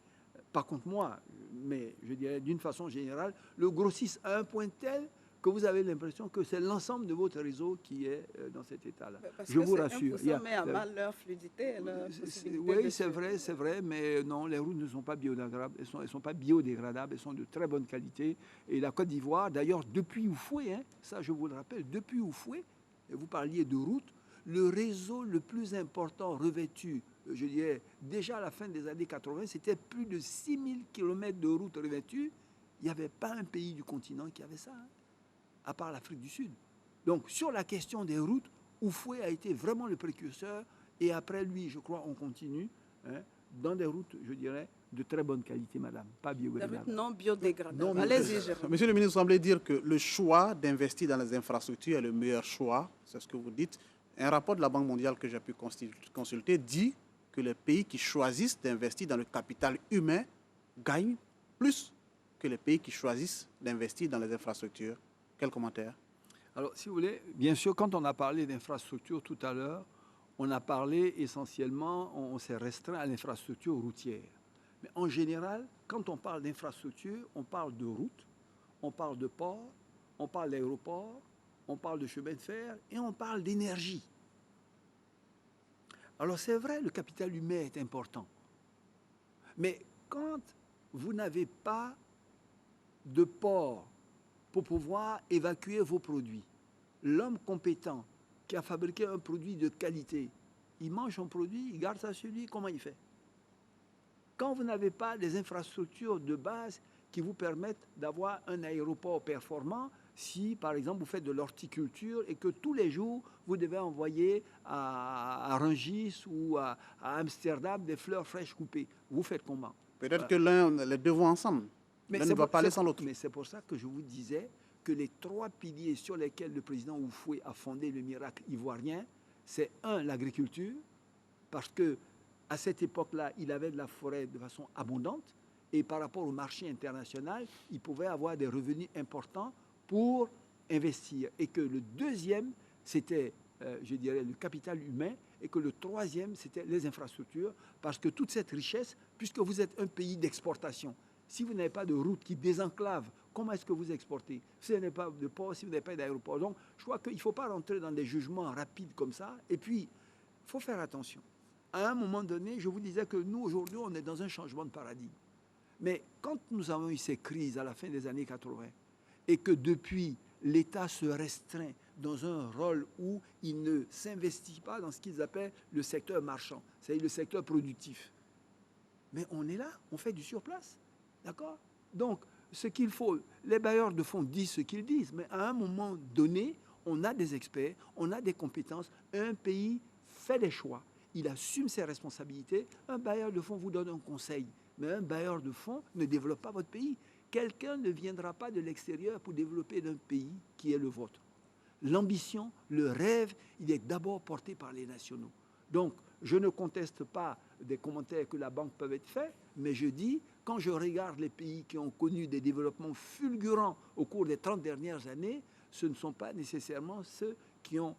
par contre moi, mais je dirais d'une façon générale, le grossissent à un point tel que vous avez l'impression que c'est l'ensemble de votre réseau qui est dans cet état-là. Je vous rassure. Ça met à mal leur fluidité, leur possibilité. Oui, c'est vrai, mais non, les routes ne sont pas biodégradables. Elles sont pas biodégradables, elles sont de très bonne qualité. Et la Côte d'Ivoire, d'ailleurs, depuis Oufoué, ça je vous le rappelle, depuis Oufoué, vous parliez de route, le réseau le plus important revêtu, je dirais, déjà à la fin des années 80, c'était plus de 6000 km de routes revêtues. Il n'y avait pas un pays du continent qui avait ça, à part l'Afrique du Sud. Donc, sur la question des routes, Oufoué a été vraiment le précurseur. Et après lui, je crois, on continue dans des routes, je dirais, de très bonne qualité, madame, pas biodégradables. Non biodégradables. Allez-y, Jérôme. Monsieur le ministre, vous semblez dire que le choix d'investir dans les infrastructures est le meilleur choix. C'est ce que vous dites. Un rapport de la Banque mondiale que j'ai pu consulter dit que les pays qui choisissent d'investir dans le capital humain gagnent plus que les pays qui choisissent d'investir dans les infrastructures. Quel commentaire? Alors, si vous voulez, bien sûr, quand on a parlé d'infrastructure tout à l'heure, on a parlé essentiellement, on s'est restreint à l'infrastructure routière. Mais en général, quand on parle d'infrastructure, on parle de routes, on parle de ports, on parle d'aéroports, on parle de chemin de fer et on parle d'énergie. Alors, c'est vrai, le capital humain est important. Mais quand vous n'avez pas de ports pour pouvoir évacuer vos produits. L'homme compétent qui a fabriqué un produit de qualité, il mange son produit, il garde ça sur lui, comment il fait? Quand vous n'avez pas des infrastructures de base qui vous permettent d'avoir un aéroport performant, si par exemple vous faites de l'horticulture et que tous les jours vous devez envoyer à Rungis ou à Amsterdam des fleurs fraîches coupées, vous faites comment? Peut-être que les deux vont ensemble. L'un ne va pas aller sans l'autre. Mais c'est pour ça que je vous disais que les trois piliers sur lesquels le président Houphouët a fondé le miracle ivoirien, c'est un, l'agriculture, parce que à cette époque-là, il avait de la forêt de façon abondante, et par rapport au marché international, il pouvait avoir des revenus importants pour investir. Et que le deuxième, c'était, je dirais, le capital humain, et que le troisième, c'était les infrastructures, parce que toute cette richesse, puisque vous êtes un pays d'exportation, si vous n'avez pas de route qui désenclave, comment est-ce que vous exportez? Si vous n'avez pas de port, si vous n'avez pas d'aéroport. Donc, je crois qu'il ne faut pas rentrer dans des jugements rapides comme ça. Et puis, il faut faire attention. À un moment donné, je vous disais que nous, aujourd'hui, on est dans un changement de paradigme. Mais quand nous avons eu ces crises à la fin des années 80, et que depuis, l'État se restreint dans un rôle où il ne s'investit pas dans ce qu'ils appellent le secteur marchand, c'est-à-dire le secteur productif. Mais on est là, on fait du surplace. D'accord? Donc, ce qu'il faut, les bailleurs de fonds disent ce qu'ils disent, mais à un moment donné, on a des experts, on a des compétences, un pays fait des choix, il assume ses responsabilités, un bailleur de fonds vous donne un conseil, mais un bailleur de fonds ne développe pas votre pays. Quelqu'un ne viendra pas de l'extérieur pour développer un pays qui est le vôtre. L'ambition, le rêve, il est d'abord porté par les nationaux. Donc, je ne conteste pas des commentaires que la banque peut être faits, mais je dis, quand je regarde les pays qui ont connu des développements fulgurants au cours des 30 dernières années, ce ne sont pas nécessairement ceux qui ont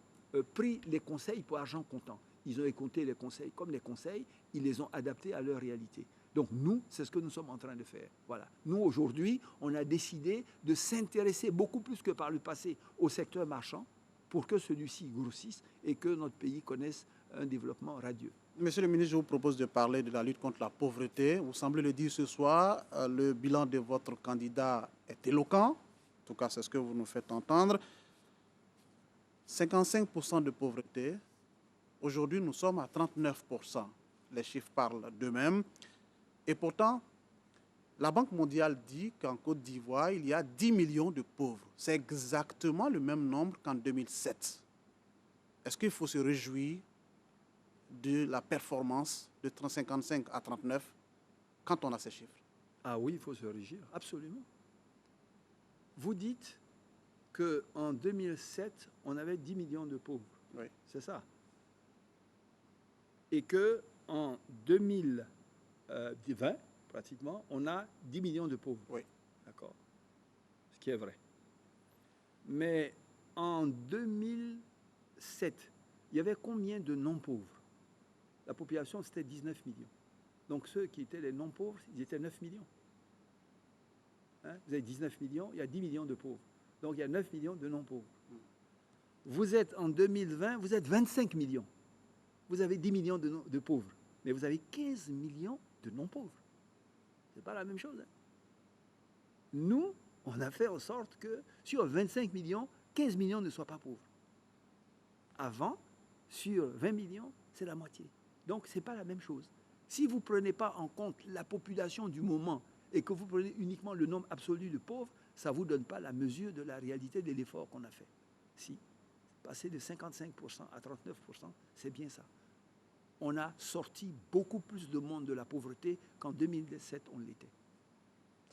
pris les conseils pour argent comptant. Ils ont écouté les conseils comme les conseils, ils les ont adaptés à leur réalité. Donc nous, c'est ce que nous sommes en train de faire. Voilà. Nous, aujourd'hui, on a décidé de s'intéresser beaucoup plus que par le passé au secteur marchand pour que celui-ci grossisse et que notre pays connaisse un développement radieux. Monsieur le ministre, je vous propose de parler de la lutte contre la pauvreté. Vous semblez le dire ce soir, le bilan de votre candidat est éloquent. En tout cas, c'est ce que vous nous faites entendre. 55% de pauvreté. Aujourd'hui, nous sommes à 39%. Les chiffres parlent d'eux-mêmes. Et pourtant, la Banque mondiale dit qu'en Côte d'Ivoire, il y a 10 millions de pauvres. C'est exactement le même nombre qu'en 2007. Est-ce qu'il faut se réjouir de la performance de 55 à 39 quand on a ces chiffres? Ah oui, il faut se réjouir, absolument. Vous dites qu'en 2007, on avait 10 millions de pauvres. Oui. C'est ça. Et qu'en 2020, pratiquement, on a 10 millions de pauvres. Oui. D'accord. Ce qui est vrai. Mais en 2007, il y avait combien de non-pauvres? La population, c'était 19 millions. Donc ceux qui étaient les non-pauvres, ils étaient 9 millions. Hein? Vous avez 19 millions, il y a 10 millions de pauvres. Donc il y a 9 millions de non-pauvres. Vous êtes en 2020, vous êtes 25 millions. Vous avez 10 millions de pauvres. Mais vous avez 15 millions de non-pauvres. Ce n'est pas la même chose. Hein? Nous, on a fait en sorte que sur 25 millions, 15 millions ne soient pas pauvres. Avant, sur 20 millions, c'est la moitié. Donc, ce n'est pas la même chose. Si vous ne prenez pas en compte la population du moment et que vous prenez uniquement le nombre absolu de pauvres, ça ne vous donne pas la mesure de la réalité de l'effort qu'on a fait. Si, passer de 55% à 39%, c'est bien ça. On a sorti beaucoup plus de monde de la pauvreté qu'en 2017, on l'était.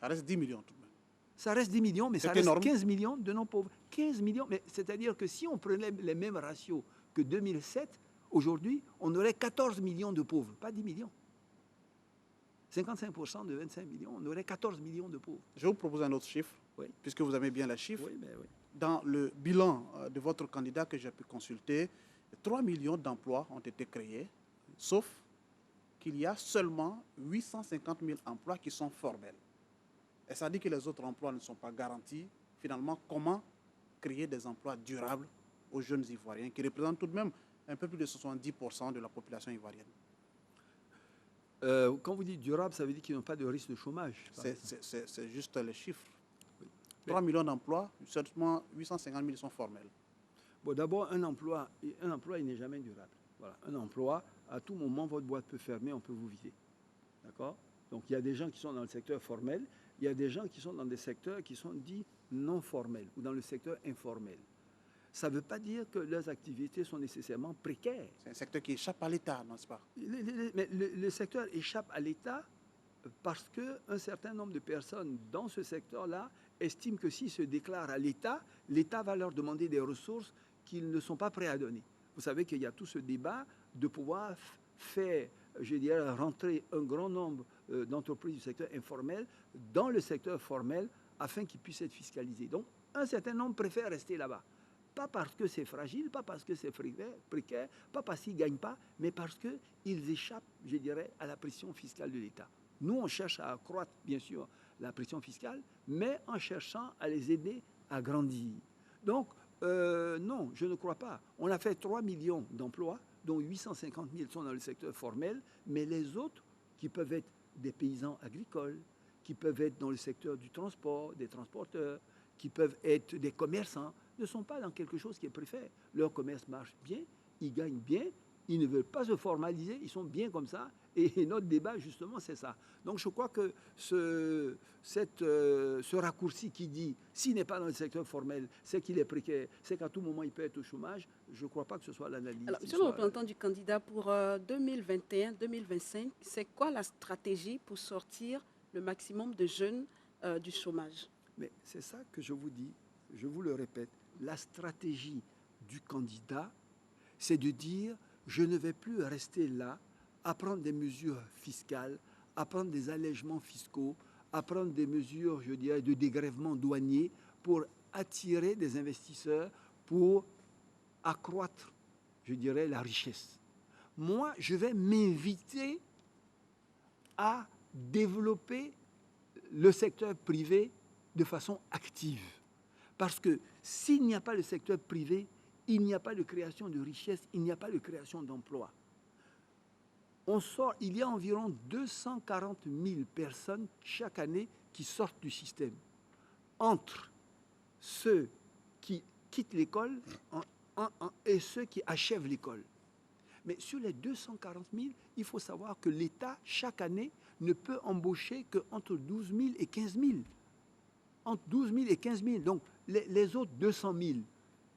Ça reste 10 millions tout de même. Ça reste 10 millions, mais ça reste énorme. 15 millions de non-pauvres. 15 millions, mais c'est-à-dire que si on prenait les mêmes ratios que 2007, aujourd'hui, on aurait 14 millions de pauvres, pas 10 millions. 55% de 25 millions, on aurait 14 millions de pauvres. Je vous propose un autre chiffre, Oui. puisque vous aimez bien les chiffres. Oui, mais oui. Dans le bilan de votre candidat que j'ai pu consulter, 3 millions d'emplois ont été créés, sauf qu'il y a seulement 850 000 emplois qui sont formels. Et ça dit que les autres emplois ne sont pas garantis. Finalement, comment créer des emplois durables aux jeunes Ivoiriens, qui représentent tout de même un peu plus de 70% de la population ivoirienne? Quand vous dites durable, ça veut dire qu'ils n'ont pas de risque de chômage. C'est juste les chiffres. 3 millions d'emplois, seulement 850 000 sont formels. Bon, d'abord, un emploi, il n'est jamais durable. Voilà. Un emploi, à tout moment, votre boîte peut fermer, on peut vous vider. D'accord? Donc, il y a des gens qui sont dans le secteur formel, il y a des gens qui sont dans des secteurs qui sont dits non formels ou dans le secteur informel. Ça ne veut pas dire que leurs activités sont nécessairement précaires. C'est un secteur qui échappe à l'État, n'est-ce pas? Mais le secteur échappe à l'État parce qu'un certain nombre de personnes dans ce secteur-là estiment que s'ils se déclarent à l'État, l'État va leur demander des ressources qu'ils ne sont pas prêts à donner. Vous savez qu'il y a tout ce débat de pouvoir faire, je dirais, rentrer un grand nombre d'entreprises du secteur informel dans le secteur formel afin qu'ils puissent être fiscalisés. Donc, un certain nombre préfèrent rester là-bas. Pas parce que c'est fragile, pas parce que c'est précaire, pas parce qu'ils ne gagnent pas, mais parce qu'ils échappent, je dirais, à la pression fiscale de l'État. Nous, on cherche à accroître, bien sûr, la pression fiscale, mais en cherchant à les aider à grandir. Donc, non, je ne crois pas. On a fait 3 millions d'emplois, dont 850 000 sont dans le secteur formel, mais les autres, qui peuvent être des paysans agricoles, qui peuvent être dans le secteur du transport, des transporteurs, qui peuvent être des commerçants, ne sont pas dans quelque chose qui est préféré. Leur commerce marche bien, ils gagnent bien, ils ne veulent pas se formaliser, ils sont bien comme ça. Et notre débat, justement, c'est ça. Donc, je crois que ce raccourci qui dit, s'il n'est pas dans le secteur formel, c'est qu'il est précaire, c'est qu'à tout moment, il peut être au chômage, je ne crois pas que ce soit l'analyse. Alors, monsieur le représentant du candidat, pour 2021-2025, c'est quoi la stratégie pour sortir le maximum de jeunes du chômage? Mais c'est ça que je vous dis, je vous le répète, la stratégie du candidat, c'est de dire, je ne vais plus rester là à prendre des mesures fiscales, à prendre des allègements fiscaux, à prendre des mesures, je dirais, de dégrèvement douanier pour attirer des investisseurs, pour accroître, je dirais, la richesse. Moi, je vais m'inviter à développer le secteur privé de façon active. Parce que s'il n'y a pas le secteur privé, il n'y a pas de création de richesse, il n'y a pas de création d'emplois. Il y a environ 240 000 personnes chaque année qui sortent du système. Entre ceux qui quittent l'école et ceux qui achèvent l'école. Mais sur les 240 000, il faut savoir que l'État, chaque année, ne peut embaucher qu'entre 12 000 et 15 000. Entre 12 000 et 15 000. Donc, les autres 200 000,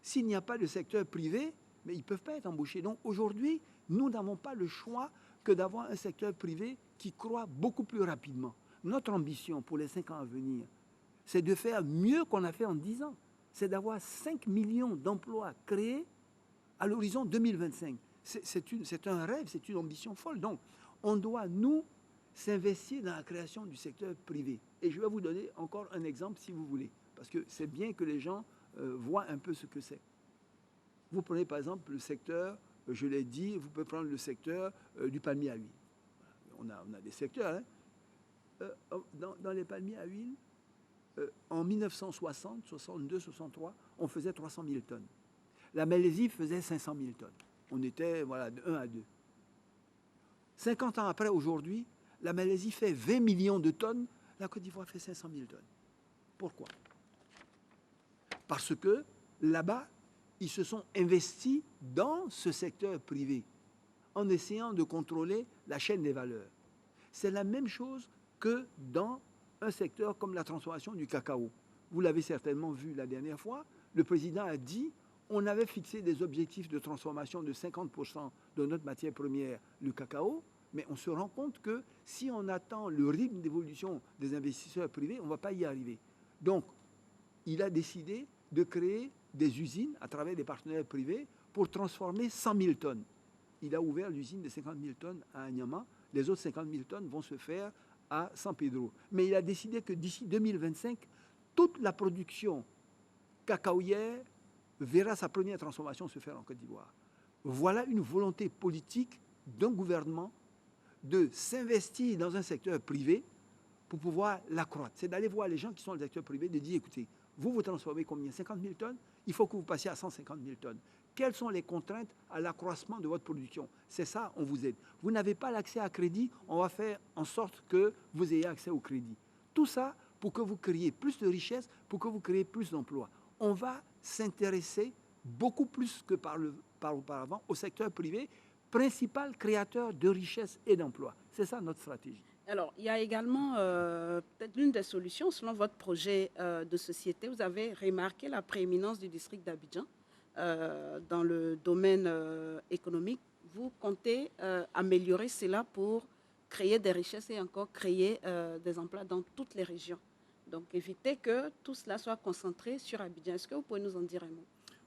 s'il n'y a pas de secteur privé, mais ils ne peuvent pas être embauchés. Donc, aujourd'hui, nous n'avons pas le choix que d'avoir un secteur privé qui croît beaucoup plus rapidement. Notre ambition pour les 5 ans à venir, c'est de faire mieux qu'on a fait en 10 ans. C'est d'avoir 5 millions d'emplois créés à l'horizon 2025. C'est un rêve, c'est une ambition folle. Donc, on doit, nous, s'investir dans la création du secteur privé. Et je vais vous donner encore un exemple, si vous voulez, parce que c'est bien que les gens voient un peu ce que c'est. Vous prenez par exemple le secteur, je l'ai dit, vous pouvez prendre le secteur du palmier à huile. On a des secteurs. Hein. Dans les palmiers à huile, en 1960, 62, 63, on faisait 300 000 tonnes. La Malaisie faisait 500 000 tonnes. On était de 1 à 2. 50 ans après, aujourd'hui, la Malaisie fait 20 millions de tonnes, la Côte d'Ivoire fait 500 000 tonnes. Pourquoi? Parce que là-bas, ils se sont investis dans ce secteur privé en essayant de contrôler la chaîne des valeurs. C'est la même chose que dans un secteur comme la transformation du cacao. Vous l'avez certainement vu la dernière fois, le président a dit on avait fixé des objectifs de transformation de 50% de notre matière première, le cacao, mais on se rend compte que si on attend le rythme d'évolution des investisseurs privés, on ne va pas y arriver. Donc, il a décidé de créer des usines à travers des partenaires privés pour transformer 100 000 tonnes. Il a ouvert l'usine de 50 000 tonnes à Anyama. Les autres 50 000 tonnes vont se faire à San Pedro. Mais il a décidé que d'ici 2025, toute la production cacaoyère verra sa première transformation se faire en Côte d'Ivoire. Voilà une volonté politique d'un gouvernement de s'investir dans un secteur privé pour pouvoir l'accroître. C'est d'aller voir les gens qui sont dans le secteur privé, de dire, écoutez, vous transformez combien? 50 000 tonnes? Il faut que vous passiez à 150 000 tonnes. Quelles sont les contraintes à l'accroissement de votre production? C'est ça, on vous aide. Vous n'avez pas l'accès à crédit, on va faire en sorte que vous ayez accès au crédit. Tout ça pour que vous créiez plus de richesses, pour que vous créiez plus d'emplois. On va s'intéresser beaucoup plus que par auparavant au secteur privé, principal créateur de richesses et d'emplois. C'est ça notre stratégie. Alors, il y a également peut-être l'une des solutions, selon votre projet de société, vous avez remarqué la prééminence du district d'Abidjan dans le domaine économique. Vous comptez améliorer cela pour créer des richesses et encore créer des emplois dans toutes les régions. Donc, éviter que tout cela soit concentré sur Abidjan. Est-ce que vous pouvez nous en dire un mot?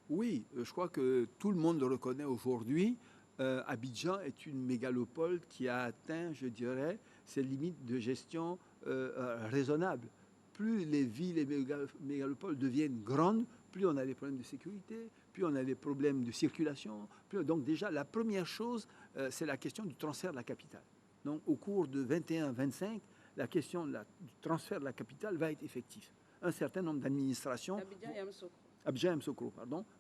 Oui, je crois que tout le monde le reconnaît aujourd'hui. Abidjan est une mégalopole qui a atteint, je dirais, ses limites de gestion raisonnables. Plus les villes et mégalopoles deviennent grandes, plus on a des problèmes de sécurité, plus on a des problèmes de circulation. Donc déjà, la première chose, c'est la question du transfert de la capitale. Donc au cours de 21-25, la question du transfert de la capitale va être effective. Un certain nombre d'administrations... Abidjan et Msokro,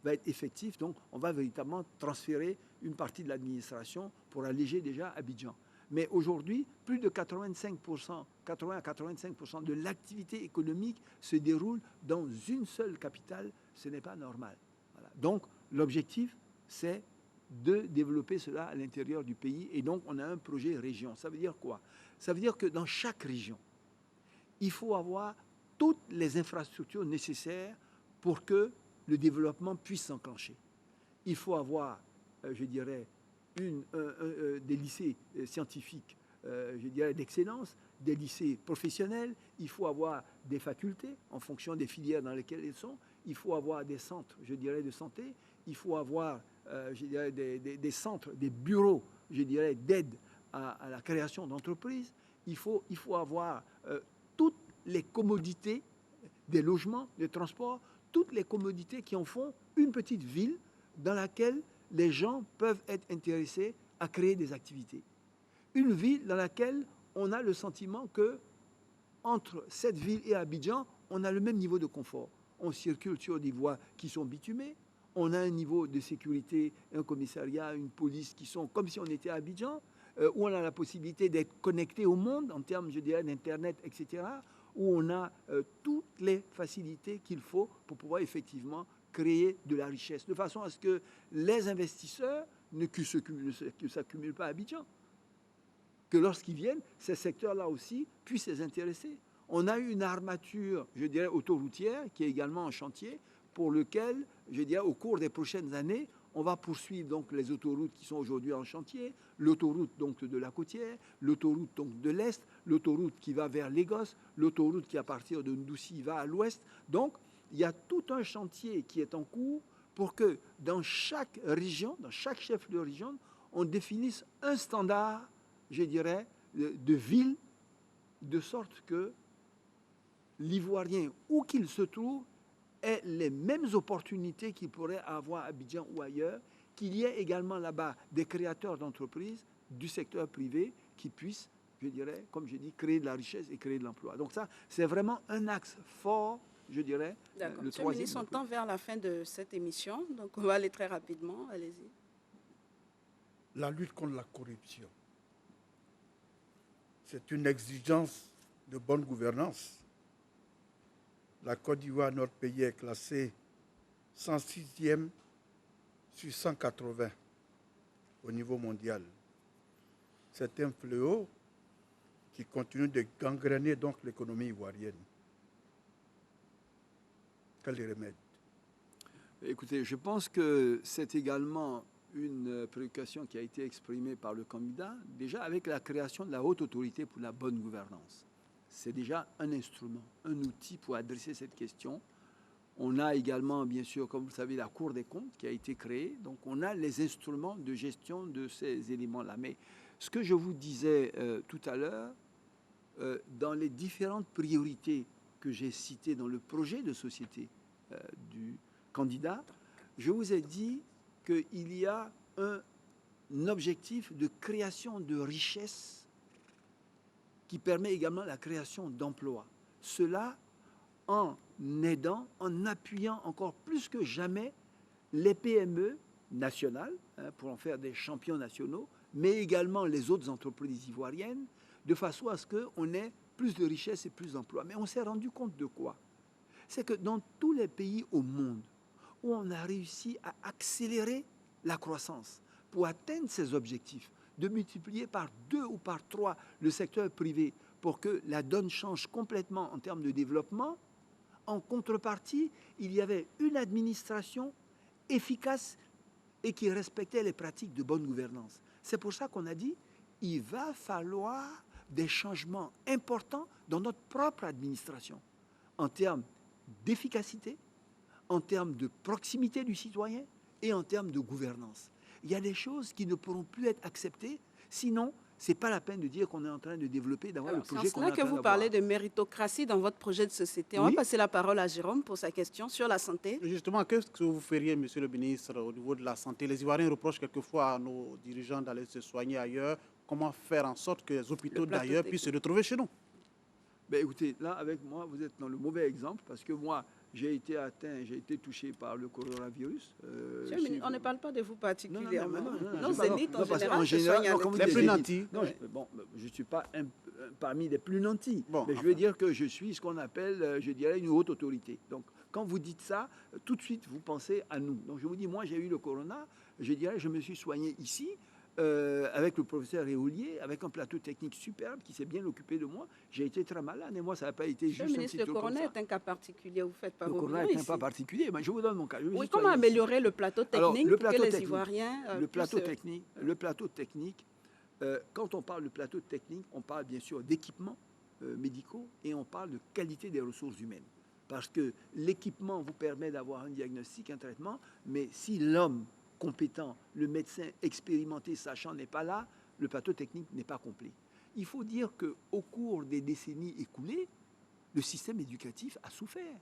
va être effectif. Donc, on va véritablement transférer une partie de l'administration pour alléger déjà Abidjan. Mais aujourd'hui, plus de 80 à 85% de l'activité économique se déroule dans une seule capitale. Ce n'est pas normal. Voilà. Donc, l'objectif, c'est de développer cela à l'intérieur du pays. Et donc, on a un projet région. Ça veut dire quoi? Ça veut dire que dans chaque région, il faut avoir toutes les infrastructures nécessaires pour que le développement puisse s'enclencher. Il faut avoir, je dirais, des lycées scientifiques, je dirais, d'excellence, des lycées professionnels. Il faut avoir des facultés en fonction des filières dans lesquelles elles sont. Il faut avoir des centres, je dirais, de santé. Il faut avoir, je dirais, des centres, des bureaux, je dirais, d'aide à la création d'entreprises. Il faut avoir toutes les commodités des logements, des transports, toutes les commodités qui en font une petite ville dans laquelle les gens peuvent être intéressés à créer des activités. Une ville dans laquelle on a le sentiment que entre cette ville et Abidjan, on a le même niveau de confort. On circule sur des voies qui sont bitumées, on a un niveau de sécurité, un commissariat, une police qui sont comme si on était à Abidjan, où on a la possibilité d'être connecté au monde en termes, je dirais, d'Internet, etc., où on a toutes les facilités qu'il faut pour pouvoir effectivement créer de la richesse, de façon à ce que les investisseurs ne s'accumulent pas à Abidjan. Que lorsqu'ils viennent, ces secteurs-là aussi puissent les intéresser. On a eu une armature, je dirais, autoroutière, qui est également en chantier, pour lequel, je dirais, au cours des prochaines années, on va poursuivre donc les autoroutes qui sont aujourd'hui en chantier, l'autoroute donc de la côtière, l'autoroute donc de l'Est, l'autoroute qui va vers Lagos, l'autoroute qui à partir de Ndoussi va à l'Ouest. Donc, il y a tout un chantier qui est en cours pour que dans chaque région, dans chaque chef de région, on définisse un standard, je dirais, de ville, de sorte que l'Ivoirien, où qu'il se trouve, ait les mêmes opportunités qu'il pourrait avoir à Abidjan ou ailleurs, qu'il y ait également là-bas des créateurs d'entreprises du secteur privé qui puissent, je dirais, comme je dis, créer de la richesse et créer de l'emploi. Donc ça, c'est vraiment un axe fort, je dirais. D'accord. Monsieur le ministre, on tend vers la fin de cette émission, donc on va aller très rapidement. Allez-y. La lutte contre la corruption, c'est une exigence de bonne gouvernance. La Côte d'Ivoire, notre pays, est classé 106e sur 180 au niveau mondial. C'est un fléau qui continue de gangréner donc l'économie ivoirienne. Quel remède? Écoutez, je pense que c'est également une préoccupation qui a été exprimée par le candidat, déjà avec la création de la haute autorité pour la bonne gouvernance. C'est déjà un instrument, un outil pour adresser cette question. On a également, bien sûr, comme vous le savez, la Cour des comptes qui a été créée. Donc, on a les instruments de gestion de ces éléments-là. Mais ce que je vous disais tout à l'heure, dans les différentes priorités que j'ai citées dans le projet de société du candidat, je vous ai dit qu'il y a un objectif de création de richesse qui permet également la création d'emplois. Cela en aidant, en appuyant encore plus que jamais les PME nationales, pour en faire des champions nationaux, mais également les autres entreprises ivoiriennes, de façon à ce qu'on ait plus de richesses et plus d'emplois. Mais on s'est rendu compte de quoi? C'est que dans tous les pays au monde où on a réussi à accélérer la croissance pour atteindre ces objectifs, de multiplier par 2 ou par 3 le secteur privé pour que la donne change complètement en termes de développement, en contrepartie, il y avait une administration efficace et qui respectait les pratiques de bonne gouvernance. C'est pour ça qu'on a dit il va falloir des changements importants dans notre propre administration, en termes d'efficacité, en termes de proximité du citoyen et en termes de gouvernance. Il y a des choses qui ne pourront plus être acceptées, sinon, ce n'est pas la peine de dire qu'on est en train de développer, d'avoir le projet qu'on est en train C'est là que vous parlez de méritocratie dans votre projet de société. On va passer la parole à Jérôme pour sa question sur la santé. Justement, qu'est-ce que vous feriez, monsieur le ministre, au niveau de la santé? Les Ivoiriens reprochent quelquefois à nos dirigeants d'aller se soigner ailleurs. Comment faire en sorte que les hôpitaux d'ailleurs puissent se retrouver chez nous? Ben écoutez, là, avec moi, vous êtes dans le mauvais exemple, parce que moi, j'ai été touché par le coronavirus. On ne parle pas de vous particulièrement. Non, Zénith, en général, les plus nantis. Non, je ne suis pas parmi les plus nantis. Bon, mais je veux dire que je suis ce qu'on appelle, je dirais, une haute autorité. Donc, quand vous dites ça, tout de suite, vous pensez à nous. Donc, je vous dis, moi, j'ai eu le corona. Je dirais, je me suis soigné ici. Avec le professeur Réolier, avec un plateau technique superbe qui s'est bien occupé de moi. J'ai été très malade et moi, ça n'a pas été juste un petit le truc corona comme ça. est un cas particulier, vous faites pas Le vos corona est un cas particulier, mais je vous donne mon cas. Oui, comment améliorer le plateau technique le pour que les Ivoiriens... le plateau technique, quand on parle de plateau technique, on parle bien sûr d'équipements médicaux et on parle de qualité des ressources humaines. Parce que l'équipement vous permet d'avoir un diagnostic, un traitement, mais si l'homme compétent, le médecin expérimenté, sachant n'est pas là, le plateau technique n'est pas complet. Il faut dire qu'au cours des décennies écoulées, le système éducatif a souffert,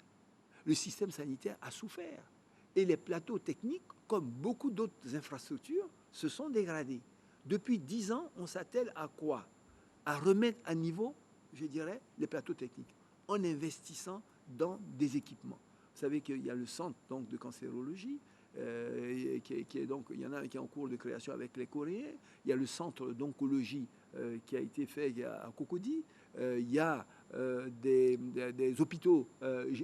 le système sanitaire a souffert. Et les plateaux techniques, comme beaucoup d'autres infrastructures, se sont dégradés. Depuis 10 ans, on s'attelle à quoi? À remettre à niveau, je dirais, les plateaux techniques, en investissant dans des équipements. Vous savez qu'il y a le centre donc, de cancérologie, il y en a un qui est en cours de création avec les Coréens. Il y a le centre d'oncologie qui a été fait à Cocody. Il y a des hôpitaux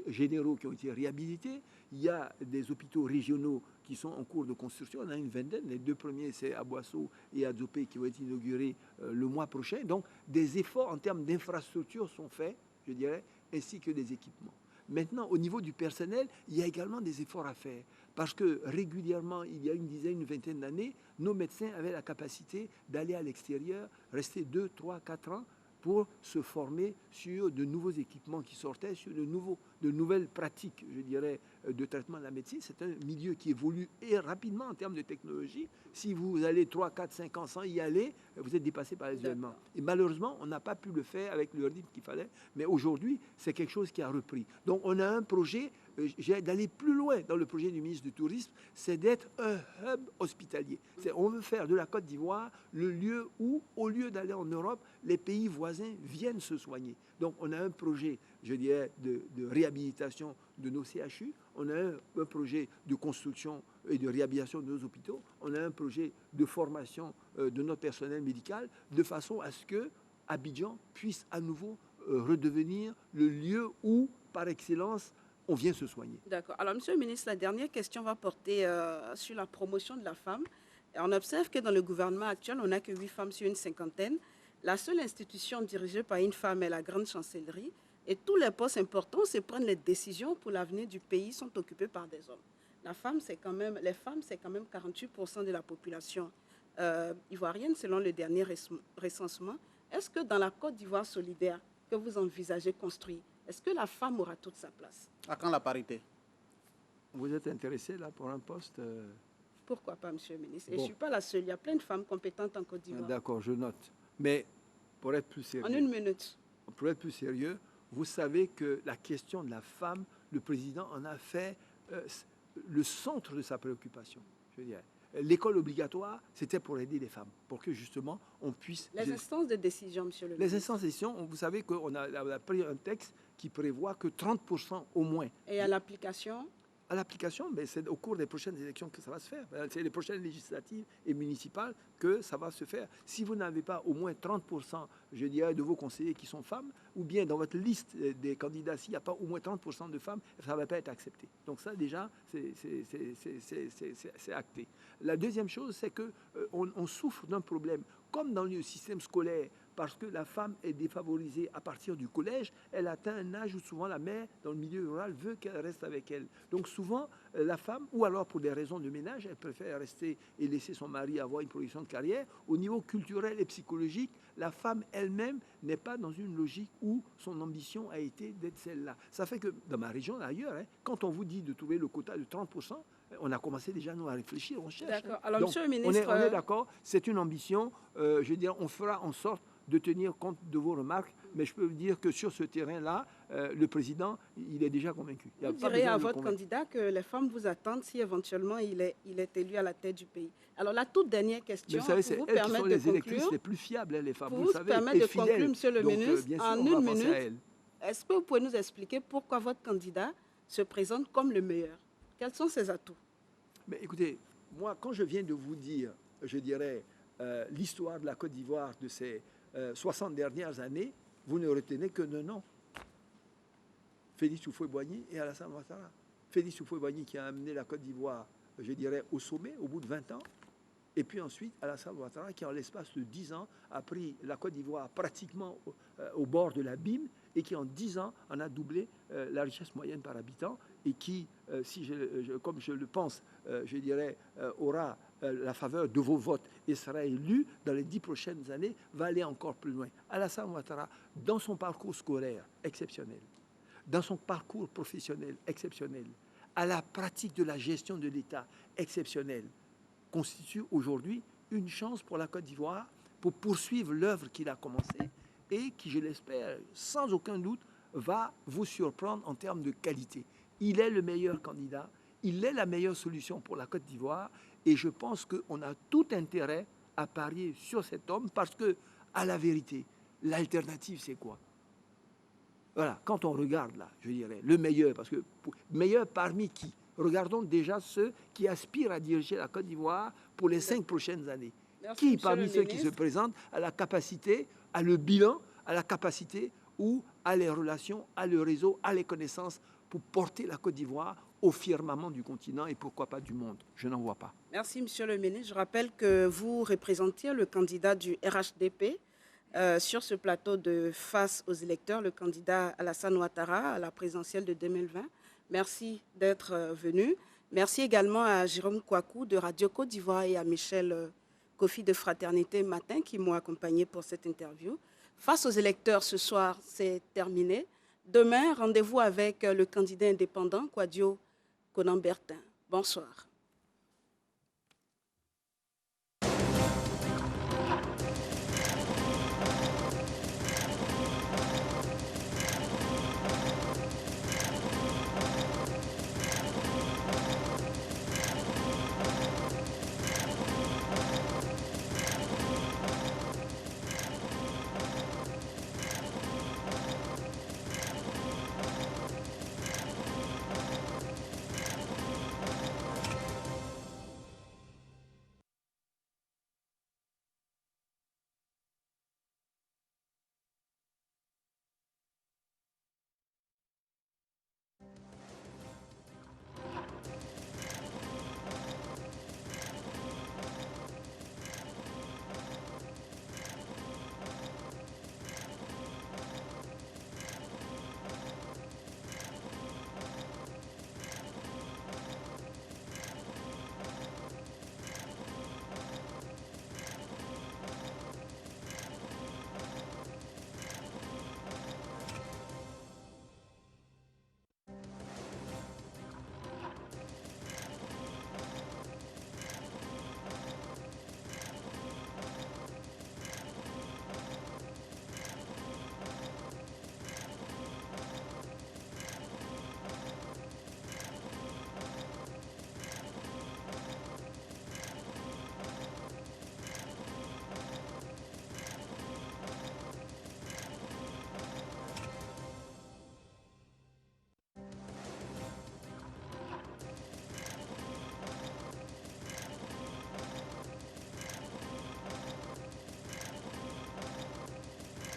généraux qui ont été réhabilités. Il y a des hôpitaux régionaux qui sont en cours de construction. On a une vingtaine. Les 2 premiers, c'est à Boisseau et à Dopé, qui vont être inaugurés le mois prochain. Donc, des efforts en termes d'infrastructures sont faits, je dirais, ainsi que des équipements. Maintenant, au niveau du personnel, il y a également des efforts à faire. Parce que régulièrement, il y a une dizaine, une vingtaine d'années, nos médecins avaient la capacité d'aller à l'extérieur, rester 2, 3, 4 ans pour se former sur de nouveaux équipements qui sortaient, sur de nouvelles pratiques, je dirais, de traitement de la médecine. C'est un milieu qui évolue et rapidement en termes de technologie. Si vous allez 3, 4, 5 ans sans y aller, vous êtes dépassé par les événements. Et malheureusement, on n'a pas pu le faire avec le rythme qu'il fallait. Mais aujourd'hui, c'est quelque chose qui a repris. Donc, on a un projet d'aller plus loin dans le projet du ministre du Tourisme, c'est d'être un hub hospitalier. On veut faire de la Côte d'Ivoire le lieu où, au lieu d'aller en Europe, les pays voisins viennent se soigner. Donc, on a un projet, je dirais, de réhabilitation de nos CHU, on a un projet de construction et de réhabilitation de nos hôpitaux, on a un projet de formation de notre personnel médical, de façon à ce que Abidjan puisse à nouveau redevenir le lieu où, par excellence, on vient se soigner. D'accord. Alors, Monsieur le ministre, la dernière question va porter sur la promotion de la femme. Et on observe que dans le gouvernement actuel, on n'a que 8 femmes sur une cinquantaine. La seule institution dirigée par une femme est la Grande Chancellerie. Et tous les postes importants se prennent les décisions pour l'avenir du pays sont occupés par des hommes. Les femmes, c'est quand même 48% de la population ivoirienne, selon le dernier recensement. Est-ce que dans la Côte d'Ivoire solidaire que vous envisagez construire, est-ce que la femme aura toute sa place? À quand la parité? Vous êtes intéressé là pour un poste Pourquoi pas, Monsieur le ministre? Et je ne suis pas la seule. Il y a plein de femmes compétentes en Côte d'Ivoire. D'accord, je note. Mais pour être plus sérieux... En une minute. Pour être plus sérieux, vous savez que la question de la femme, le président en a fait le centre de sa préoccupation, je dirais. L'école obligatoire, c'était pour aider les femmes, pour que justement on puisse... Les instances de décision, monsieur le ministre. Les instances de décision, vous savez qu'on a pris un texte qui prévoit que 30% au moins... Et à l'application? à l'application, mais c'est au cours des prochaines élections que ça va se faire. C'est les prochaines législatives et municipales que ça va se faire. Si vous n'avez pas au moins 30%, je dirais, de vos conseillers qui sont femmes, ou bien dans votre liste des candidats, s'il n'y a pas au moins 30% de femmes, ça ne va pas être accepté. Donc ça, déjà, c'est acté. La deuxième chose, c'est qu'on souffre d'un problème. Comme dans le système scolaire, parce que la femme est défavorisée à partir du collège, elle atteint un âge où souvent la mère, dans le milieu rural, veut qu'elle reste avec elle. Donc souvent, la femme, ou alors pour des raisons de ménage, elle préfère rester et laisser son mari avoir une progression de carrière. Au niveau culturel et psychologique, la femme elle-même n'est pas dans une logique où son ambition a été d'être celle-là. Ça fait que dans ma région, ailleurs, quand on vous dit de trouver le quota de 30%, on a commencé déjà nous à réfléchir, on cherche. D'accord. Alors, donc, monsieur le ministre, on est d'accord, c'est une ambition. Je veux dire, on fera en sorte de tenir compte de vos remarques, mais je peux vous dire que sur ce terrain-là, le président, il est déjà convaincu. Vous direz à votre candidat que les femmes vous attendent si éventuellement il est élu à la tête du pays. Alors la toute dernière question, vous savez, c'est pour vous elles qui permettre sont de les électrices conclure, les plus fiables, les femmes. pour vous vous savez, permettre de fidèles. conclure, monsieur le Donc, ministre, bien sûr, en on va une penser à minute, elles. est-ce que vous pouvez nous expliquer pourquoi votre candidat se présente comme le meilleur? Quels sont ses atouts? Mais écoutez, moi, quand je viens de vous dire, je dirais, l'histoire de la Côte d'Ivoire de ces 60 dernières années, vous ne retenez que 2 noms. Félix Houphouët-Boigny et Alassane Ouattara. Félix Houphouët-Boigny qui a amené la Côte d'Ivoire, je dirais, au sommet au bout de 20 ans. Et puis ensuite, Alassane Ouattara qui, en l'espace de 10 ans, a pris la Côte d'Ivoire pratiquement au bord de l'abîme et qui, en 10 ans, en a doublé la richesse moyenne par habitant et qui, comme je le pense, je dirais, aura la faveur de vos votes et sera élu dans les 10 prochaines années, va aller encore plus loin. Alassane Ouattara, dans son parcours scolaire exceptionnel, dans son parcours professionnel exceptionnel, à la pratique de la gestion de l'État exceptionnelle, constitue aujourd'hui une chance pour la Côte d'Ivoire pour poursuivre l'œuvre qu'il a commencée et qui, je l'espère, sans aucun doute, va vous surprendre en termes de qualité. Il est le meilleur candidat, il est la meilleure solution pour la Côte d'Ivoire et je pense qu'on a tout intérêt à parier sur cet homme parce que, à la vérité, l'alternative, c'est quoi? Voilà, quand on regarde là, je dirais, le meilleur, parce que meilleur parmi qui? Regardons déjà ceux qui aspirent à diriger la Côte d'Ivoire pour les 5 prochaines années. Merci, Qui parmi ceux qui se présentent a la capacité, a le bilan, a la capacité ou a les relations, a le réseau, a les connaissances pour porter la Côte d'Ivoire au firmament du continent et pourquoi pas du monde? Je n'en vois pas. Merci, monsieur le ministre. Je rappelle que vous représentiez le candidat du RHDP sur ce plateau de Face aux électeurs, le candidat Alassane Ouattara à la présidentielle de 2020. Merci d'être venu. Merci également à Jérôme Kouakou de Radio Côte d'Ivoire et à Michel Kofi de Fraternité Matin qui m'ont accompagné pour cette interview. Face aux électeurs, ce soir, c'est terminé. Demain, rendez-vous avec le candidat indépendant, Kouadio Konan-Bertin. Bonsoir.